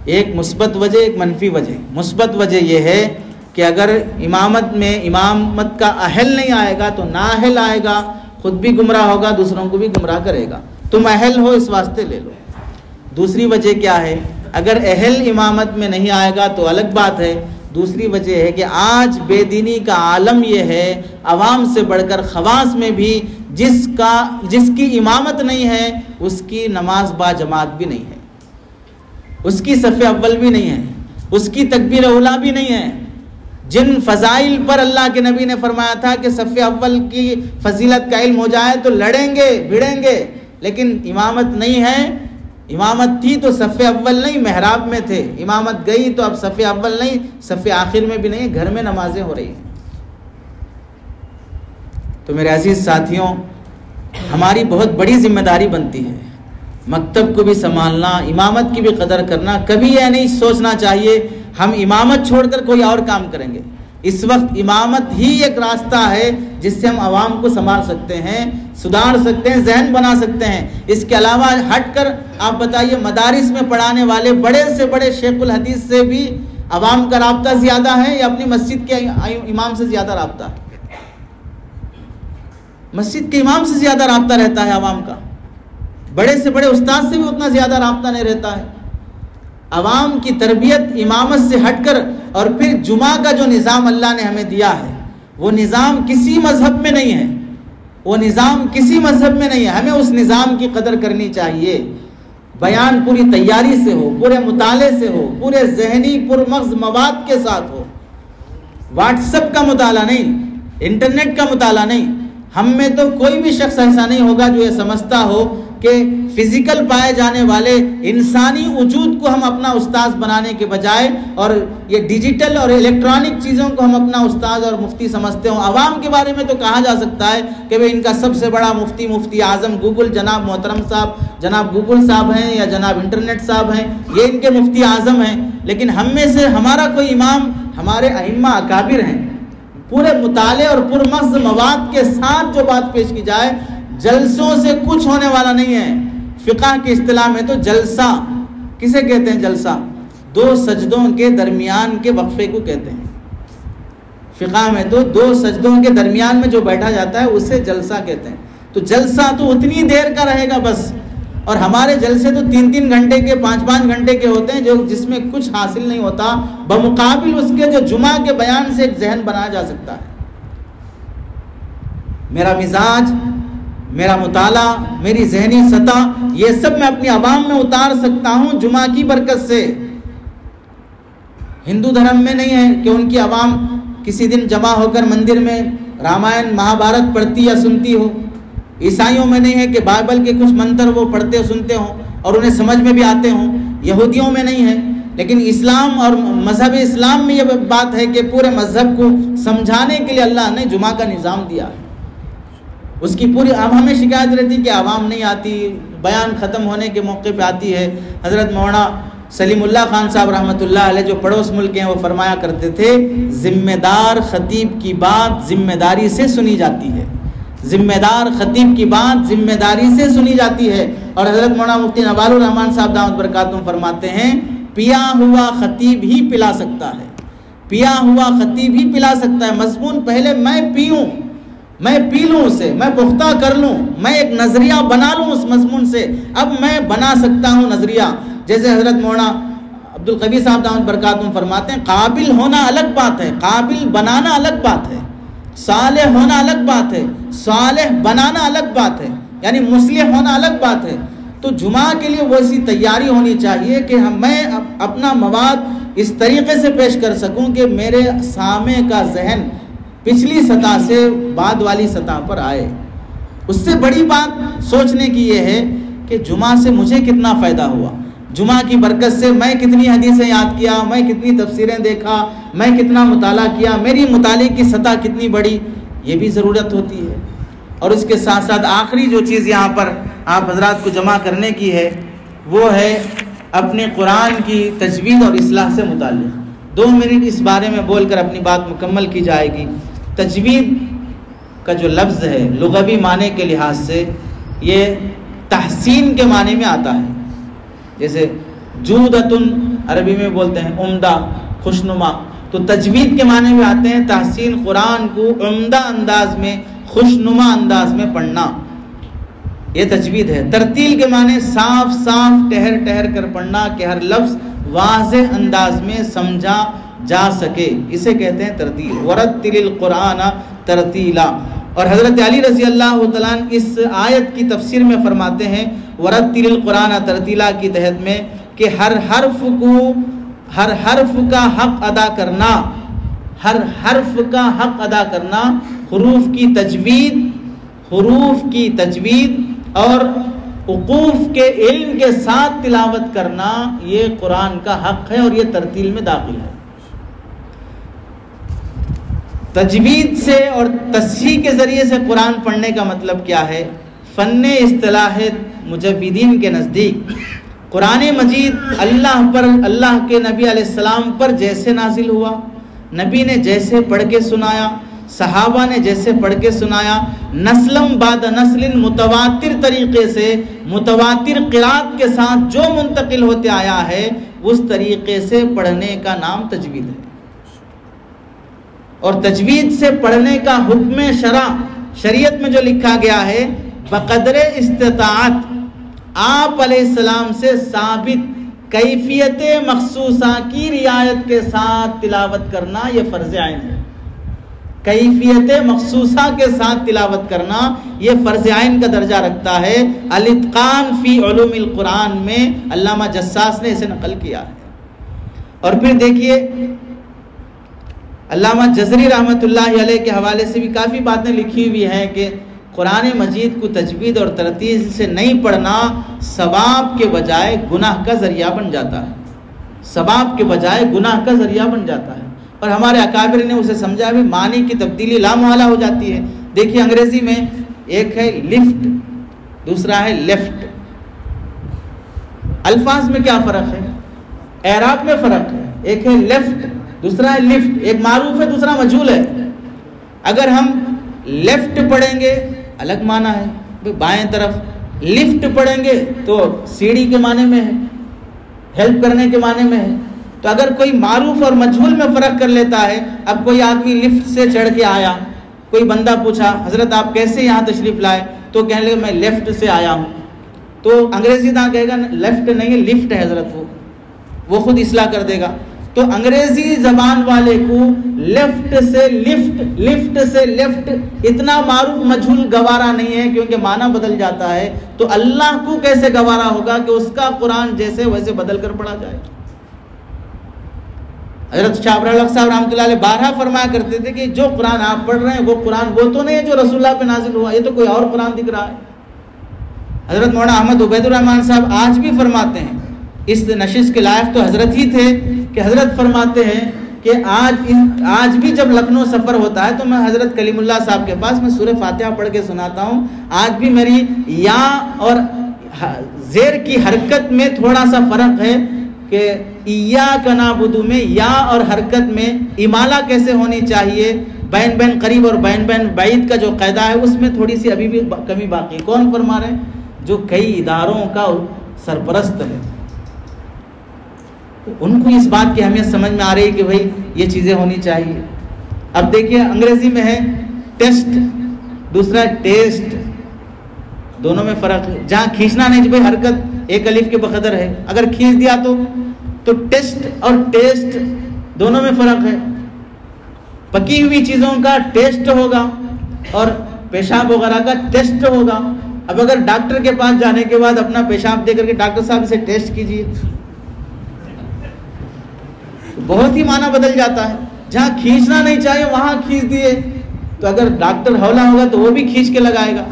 A: ایک مثبت وجہ، ایک منفی وجہ۔ مثبت وجہ یہ ہے کہ اگر امامت میں امامت کا اہل نہیں آئے گا تو نااہل آئے گا، خود بھی گمراہ ہوگا، دوسروں کو بھی گمراہ کرے گا۔ تم اہل ہو اس واسطے لے لو۔ دوسری وجہ کیا ہے؟ اگر اہل امامت میں نہیں آئے گا تو الگ بات ہے۔ دوسری وجہ ہے کہ آج بے دینی کا عالم یہ ہے، عوام سے بڑھ کر خواص میں بھی جس کی امامت نہیں ہے اس کی نماز با جماعت بھی نہیں ہے، اس کی صف اول بھی نہیں ہے، اس کی تکبیر اولیٰ بھی نہیں ہے۔ جن فضائل پر اللہ کے نبی نے فرمایا تھا کہ صف اول کی فضیلت کا علم ہو جائے تو لڑیں گے بھڑیں گے، لیکن امامت نہیں ہے۔ امامت تھی تو صف اول نہیں محراب میں تھے، امامت گئی تو اب صف اول نہیں صف آخر میں بھی نہیں، گھر میں نمازیں ہو رہی ہیں۔ تو میرے عزیز ساتھیوں، ہماری بہت بڑی ذمہ داری بنتی ہے مکتب کو بھی سنبھالنا، امامت کی بھی قدر کرنا۔ کبھی یہ نہیں سوچنا چاہیے ہم امامت چھوڑ کر کوئی اور کام کریں گے۔ اس وقت امامت ہی ایک راستہ ہے جس سے ہم عوام کو سنبھال سکتے ہیں، سدھار سکتے ہیں، ذہن بنا سکتے ہیں۔ اس کے علاوہ ہٹ کر آپ بتائیے، مدارس میں پڑھانے والے بڑے سے بڑے شیخ الحدیث سے بھی عوام کا رابطہ زیادہ ہے یا اپنی مسجد کے امام سے زیادہ رابطہ ہے؟ مسجد کے امام سے زیادہ رابطہ رہتا ہے عوام کا، بڑے سے بڑے استاد سے بھی اتنا زیادہ رابطہ نہیں رہتا ہے۔ عوام کی تربیت امامت سے ہٹ کر، اور پھر جمعہ کا جو نظام اللہ نے ہمیں دیا ہے وہ نظام کسی مذہب میں نہیں ہے، وہ نظام کسی مذہب میں نہیں ہے۔ ہمیں اس نظام کی قدر کرنی چاہیے۔ بیان پوری تیاری سے ہو، پورے مطالعے سے ہو، پورے ذہنی پرمغز مواد کے ساتھ ہو۔ واٹس ایپ کا مطالعہ نہیں، انٹرنیٹ کا مطالعہ نہیں۔ ہم میں تو کوئی بھی شخص ایسا نہیں ہوگا جو یہ سمجھتا ہو کہ فزیکل پائے جانے والے انسانی وجود کو ہم اپنا استاذ بنانے کے بجائے اور یہ ڈیجیٹل اور الیکٹرانک چیزوں کو ہم اپنا استاذ اور مفتی سمجھتے ہوں۔ عوام کے بارے میں تو کہا جا سکتا ہے کہ ان کا سب سے بڑا مفتی اعظم گوگل جناب محترم صاحب، جناب گوگل صاحب ہیں یا جناب انٹرنیٹ صاحب ہیں، یہ ان کے مفتی اعظم ہیں۔ لیکن ہم میں سے ہمارا کوئی امام، ہمارے ائمہ اکابر ہیں، پورے مطالعے اور پرمغز مواد کے ساتھ جو بات پیش کی جائے، جلسوں سے کچھ ہونے والا نہیں ہے۔ فقہ کی اصطلاح میں تو جلسہ کسے کہتے ہیں؟ جلسہ دو سجدوں کے درمیان کے وقفے کو کہتے ہیں۔ فقہ میں تو دو سجدوں کے درمیان میں جو بیٹھا جاتا ہے اسے جلسہ کہتے ہیں۔ تو جلسہ تو اتنی دیر کا رہے گا بس، اور ہمارے جلسے تو 3-3 گھنٹے کے، 5-5 گھنٹے کے ہوتے ہیں، جس میں کچھ حاصل نہیں ہوتا، بمقابل اس کے جو جمعہ کے بیان سے ایک ذہن بنایا جا سکتا ہے۔ میرا مزاج، میرا مطالعہ، میری ذہنی سطح، یہ سب میں اپنی عوام میں اتار سکتا ہوں جمعہ کی برکت سے۔ ہندو دھرم میں نہیں ہے کہ ان کی عوام کسی دن جمع ہو کر مندر میں رامائن مہابھارت پڑھتی یا سنتی ہو۔ عیسائیوں میں نہیں ہے کہ بائبل کے کچھ منتر وہ پڑھتے سنتے ہوں اور انہیں سمجھ میں بھی آتے ہوں۔ یہودیوں میں نہیں ہے، لیکن اسلام اور مذہب اسلام میں یہ بات ہے کہ پورے مذہب کو سمجھانے کے لیے اللہ نے جمعہ کا نظام دیا ہے۔ اس کی پوری، اب ہمیں شکایت رہتی کہ عوام نہیں آتی، بیان ختم ہونے کے موقع پہ آتی ہے۔ حضرت مولانا سلیم اللہ خان صاحب رحمۃ اللہ علیہ جو پڑوس ملک ہیں وہ فرمایا کرتے تھے، ذمہ دار خطیب کی بات ذمہ داری سے سنی جاتی ہے، ذمہ دار خطیب کی بات ذمہ داری سے سنی جاتی ہے۔ اور حضرت مولانا مفتی نوال الرحمان صاحب دامت برکاتہم فرماتے ہیں، پیا ہوا خطیب ہی پلا سکتا ہے، پیا ہوا خطیب ہی پلا سکتا ہے۔ مضمون پہلے میں پیوں، میں پی لوں اسے، میں پختہ کر لوں، میں ایک نظریہ بنا لوں اس مضمون سے، اب میں بنا سکتا ہوں نظریہ۔ جیسے حضرت مولانا عبدالقوی صاحب دامت برکاتہم فرماتے ہیں، قابل ہونا الگ بات ہے، قابل بنانا الگ بات ہے، صالح ہونا الگ بات ہے، صالح بنانا الگ بات ہے، یعنی مصلح ہونا الگ بات ہے۔ تو جمعہ کے لیے ویسی تیاری ہونی چاہیے کہ میں اپنا مواد اس طریقے سے پیش کر سکوں کہ میرے سامع کا ذہن پچھلی سطح سے بعد والی سطح پر آئے۔ اس سے بڑی بات سوچنے کی یہ ہے کہ جمعہ سے مجھے کتنا فائدہ ہوا، جمعہ کی برکت سے میں کتنی حدیثیں یاد کیا، میں کتنی تفسیریں دیکھا، میں کتنا مطالعہ کیا، میری مطالعے کی سطح کتنی بڑی، یہ بھی ضرورت ہوتی ہے۔ اور اس کے ساتھ ساتھ آخری جو چیز یہاں پر آپ حضرات کو جمع کرنے کی ہے وہ ہے اپنے قرآن کی تجوید اور اصلاح سے متعلق 2 منٹ اس بارے میں بول کر اپنی بات مکمل کی جائے گی۔ تجوید کا جو لفظ ہے لغوی معنی کے لحاظ سے یہ تحسین کے معنی میں آتا ہے، جیسے جودتن عربی میں بولتے ہیں عمدہ، خوشنما، تو تجوید کے معنی میں آتے ہیں تحسین، قرآن کو عمدہ انداز میں، خوشنما انداز میں پڑھنا، یہ تجوید ہے۔ ترتیل کے معنی صاف صاف ٹہر ٹہر کر پڑھنا کہ ہر لفظ واضح انداز میں سمجھا جا سکے، اسے کہتے ہیں ترتیل۔ ورتل القرآن ترتیلا، اور حضرت علی رضی اللہ تعالیٰ عنہ اس آیت کی تفسیر میں فرماتے ہیں ورتل القرآن ترتیلا کی تحت میں کہ ہر حرف کا حق ادا کرنا، ہر حرف کا حق ادا کرنا، حروف کی تجوید اور وقوف کے علم کے ساتھ تلاوت کرنا، یہ قرآن کا حق ہے اور یہ ترتیل میں داخل ہے۔ تجوید سے اور تصحیح کے ذریعے سے قرآن پڑھنے کا مطلب کیا ہے؟ فن اصطلاح مجویدین کے نزدیک قرآن مجید اللہ کے نبی علیہ السلام پر جیسے نازل ہوا، نبی نے جیسے پڑھ کے سنایا، صحابہ نے جیسے پڑھ کے سنایا، نسلم بعد نسل متواتر طریقے سے، متواتر قرات کے ساتھ جو منتقل ہوتے آیا ہے، اس طریقے سے پڑھنے کا نام تجوید ہے۔ اور تجوید سے پڑھنے کا حکم شریعت میں جو لکھا گیا ہے، بقدر استطاعت آپ علیہ السلام سے ثابت کیفیت مخصوصہ کی رعایت کے ساتھ تلاوت کرنا، یہ فرض عین ہے۔ کیفیت مخصوصہ کے ساتھ تلاوت کرنا یہ فرض عین کا درجہ رکھتا ہے۔ الاتقان فی علوم القرآن میں علامہ جساس نے اسے نقل کیا ہے۔ اور پھر دیکھیے علامہ جزری رحمۃ اللہ علیہ کے حوالے سے بھی کافی باتیں لکھی ہوئی ہیں کہ قرآن مجید کو تجوید اور ترتیل سے نہیں پڑھنا ثواب کے بجائے گناہ کا ذریعہ بن جاتا ہے، ثواب کے بجائے گناہ کا ذریعہ بن جاتا ہے۔ اور ہمارے اکابر نے اسے سمجھا بھی معنی کی تبدیلی لامحالہ ہو جاتی ہے۔ دیکھیے انگریزی میں ایک ہے لفٹ، دوسرا ہے لیفٹ، الفاظ میں کیا فرق ہے؟ اعراب میں فرق ہے، ایک ہے لیفٹ دوسرا ہے لفٹ، ایک معروف ہے دوسرا مجہول ہے۔ اگر ہم لیفٹ پڑھیں گے الگ معنی ہے، بائیں طرف، لفٹ پڑھیں گے تو سیڑھی کے معنی میں ہے، ہیلپ کرنے کے معنی میں ہے۔ تو اگر کوئی معروف اور مجہول میں فرق کر لیتا ہے، اب کوئی آدمی لفٹ سے چڑھ کے آیا، کوئی بندہ پوچھا حضرت آپ کیسے یہاں تشریف لائے، تو کہنے لگے میں لیفٹ سے آیا ہوں، تو انگریزی داں کہے گا لیفٹ نہیں ہے لفٹ ہے حضرت، وہ خود اصلاح کر دے گا۔ تو انگریزی زبان والے کو لیفٹ سے لیفٹ اتنا معروف مجہول گوارا نہیں ہے، کیونکہ معنی بدل جاتا ہے۔ تو اللہ کو کیسے گوارا ہوگا کہ اس کا قرآن جیسے ویسے بدل کر پڑھا جائے؟ حضرت شاہ ابراہیم صاحب رحمۃ اللہ علیہ بارہا فرمایا کرتے تھے کہ جو قرآن آپ پڑھ رہے ہیں وہ قرآن وہ تو نہیں ہے جو رسول اللہ پہ نازل ہوا، یہ تو کوئی اور قرآن دکھ رہا ہے۔ حضرت مولانا احمد عبید الرحمن صاحب آج بھی فرماتے ہیں، اس نشست کے لائق تو حضرت ہی تھے کہ حضرت فرماتے ہیں کہ آج بھی جب لکھنؤ سفر ہوتا ہے تو میں حضرت کلیم اللہ صاحب کے پاس میں سورہ فاتحہ پڑھ کے سناتا ہوں، آج بھی میری یا اور زیر کی حرکت میں تھوڑا سا فرق ہے کہ ایاک نعبد میں یا اور حرکت میں امالہ کیسے ہونی چاہیے، بین بین قریب اور بین بین بعید کا جو قاعدہ ہے اس میں تھوڑی سی ابھی بھی کمی باقی۔ کون فرما رہے ہیں؟ جو کئی اداروں کا سرپرست ہے، ان کو اس بات کی اہمیت سمجھ میں آ رہی ہے کہ بھائی یہ چیزیں ہونی چاہیے۔ اب دیکھیے انگریزی میں ہے ٹیسٹ، دوسرا ہے ٹیسٹ، دونوں میں فرق ہے۔ جہاں کھینچنا نہیں، بھائی حرکت ایک الف کے بقدر ہے، اگر کھینچ دیا تو ٹیسٹ اور ٹیسٹ دونوں میں فرق ہے۔ پکی ہوئی چیزوں کا ٹیسٹ ہوگا اور پیشاب وغیرہ کا ٹیسٹ ہوگا، اب اگر ڈاکٹر کے پاس جانے کے بعد اپنا پیشاب دے کر کے ڈاکٹر صاحب اسے ٹیسٹ کیجئے، بہت ہی معنی بدل جاتا ہے. جہاں کھینچنا نہیں چاہیے وہاں کھینچ دیے، تو اگر ڈاکٹر ہولا ہوگا تو وہ بھی کھینچ کے لگائے گا.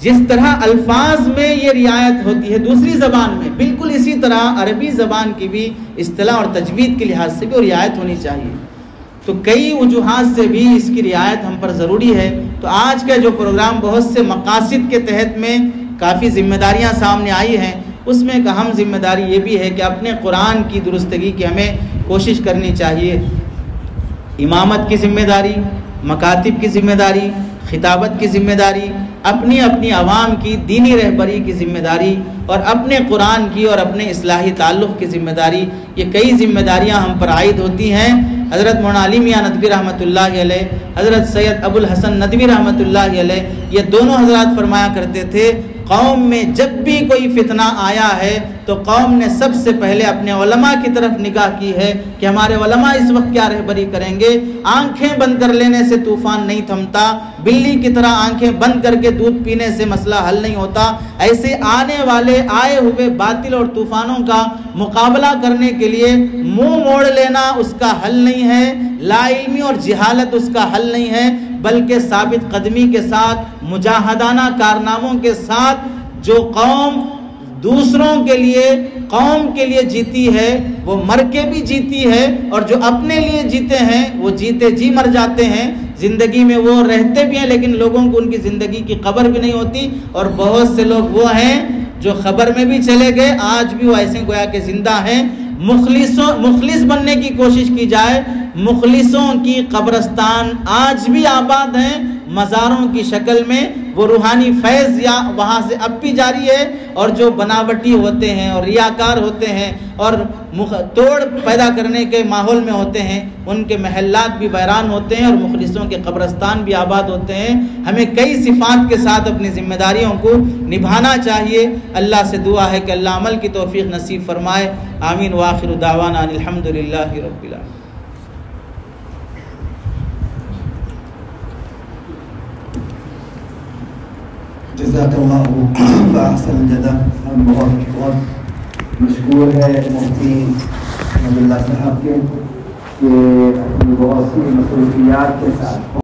A: جس طرح الفاظ میں یہ رعایت ہوتی ہے دوسری زبان میں، بالکل اسی طرح عربی زبان کی بھی اصطلاح اور تجوید کے لحاظ سے بھی رعایت ہونی چاہیے. تو کئی وجوہات سے بھی اس کی رعایت ہم پر ضروری ہے. تو آج کا جو پروگرام بہت سے مقاصد کے تحت میں کافی ذمہ داریاں سامنے آئی ہیں، اس میں ایک اہم ذمہ داری یہ بھی ہے کہ اپنے قرآن کی درستگی کی ہمیں کوشش کرنی چاہیے. امامت کی ذمہ داری، مکاتب کی ذمہ داری، خطابت کی ذمہ داری، اپنی اپنی عوام کی دینی رہبری کی ذمہ داری، اور اپنے قرآن کی اور اپنے اصلاحی تعلق کی ذمہ داری، یہ کئی ذمہ داریاں ہم پر عائد ہوتی ہیں. حضرت مولانا علی میاں ندوی رحمۃ اللہ علیہ، حضرت سید ابو الحسن ندوی رحمۃ اللہ علیہ، یہ دونوں حضرات فرمایا کرتے تھے قوم میں جب بھی کوئی فتنہ آیا ہے تو قوم نے سب سے پہلے اپنے علماء کی طرف نگاہ کی ہے کہ ہمارے علماء اس وقت کیا رہبری کریں گے. آنکھیں بند کر لینے سے طوفان نہیں تھمتا، بلی کی طرح آنکھیں بند کر کے دودھ پینے سے مسئلہ حل نہیں ہوتا. ایسے آئے ہوئے باطل اور طوفانوں کا مقابلہ کرنے کے لیے منہ موڑ لینا اس کا حل نہیں ہے، لا علمی اور جہالت اس کا حل نہیں ہے، بلکہ ثابت قدمی کے ساتھ، مجاہدانہ کارناموں کے ساتھ جو قوم دوسروں کے لیے، قوم کے لیے جیتی ہے وہ مر کے بھی جیتی ہے، اور جو اپنے لیے جیتے ہیں وہ جیتے جی مر جاتے ہیں. زندگی میں وہ رہتے بھی ہیں لیکن لوگوں کو ان کی زندگی کی خبر بھی نہیں ہوتی. اور بہت سے لوگ وہ ہیں جو خبر میں بھی چلے گئے، آج بھی وہ ایسے گویا کہ زندہ ہیں. مخلص بننے کی کوشش کی جائے. مخلصوں کی قبرستان آج بھی آباد ہیں مزاروں کی شکل میں، وہ روحانی فیض یا وہاں سے اب بھی جاری ہے. اور جو بناوٹی ہوتے ہیں اور ریاکار ہوتے ہیں اور توڑ پیدا کرنے کے ماحول میں ہوتے ہیں، ان کے محلات بھی ویران ہوتے ہیں اور مخلصوں کے قبرستان بھی آباد ہوتے ہیں. ہمیں کئی صفات کے ساتھ اپنی ذمہ داریوں کو نبھانا چاہیے. اللہ سے دعا ہے کہ اللہ عمل کی توفیق نصیب فرمائے. آمین. وآخر دعوانا الحمدللہ رب العالمین.
B: جزاک اللہ احسن الجزا. ہم بہت مشکور ہے مفتی عبداللہ صاحب کے کہ بہت سی مصروفیات کے ساتھ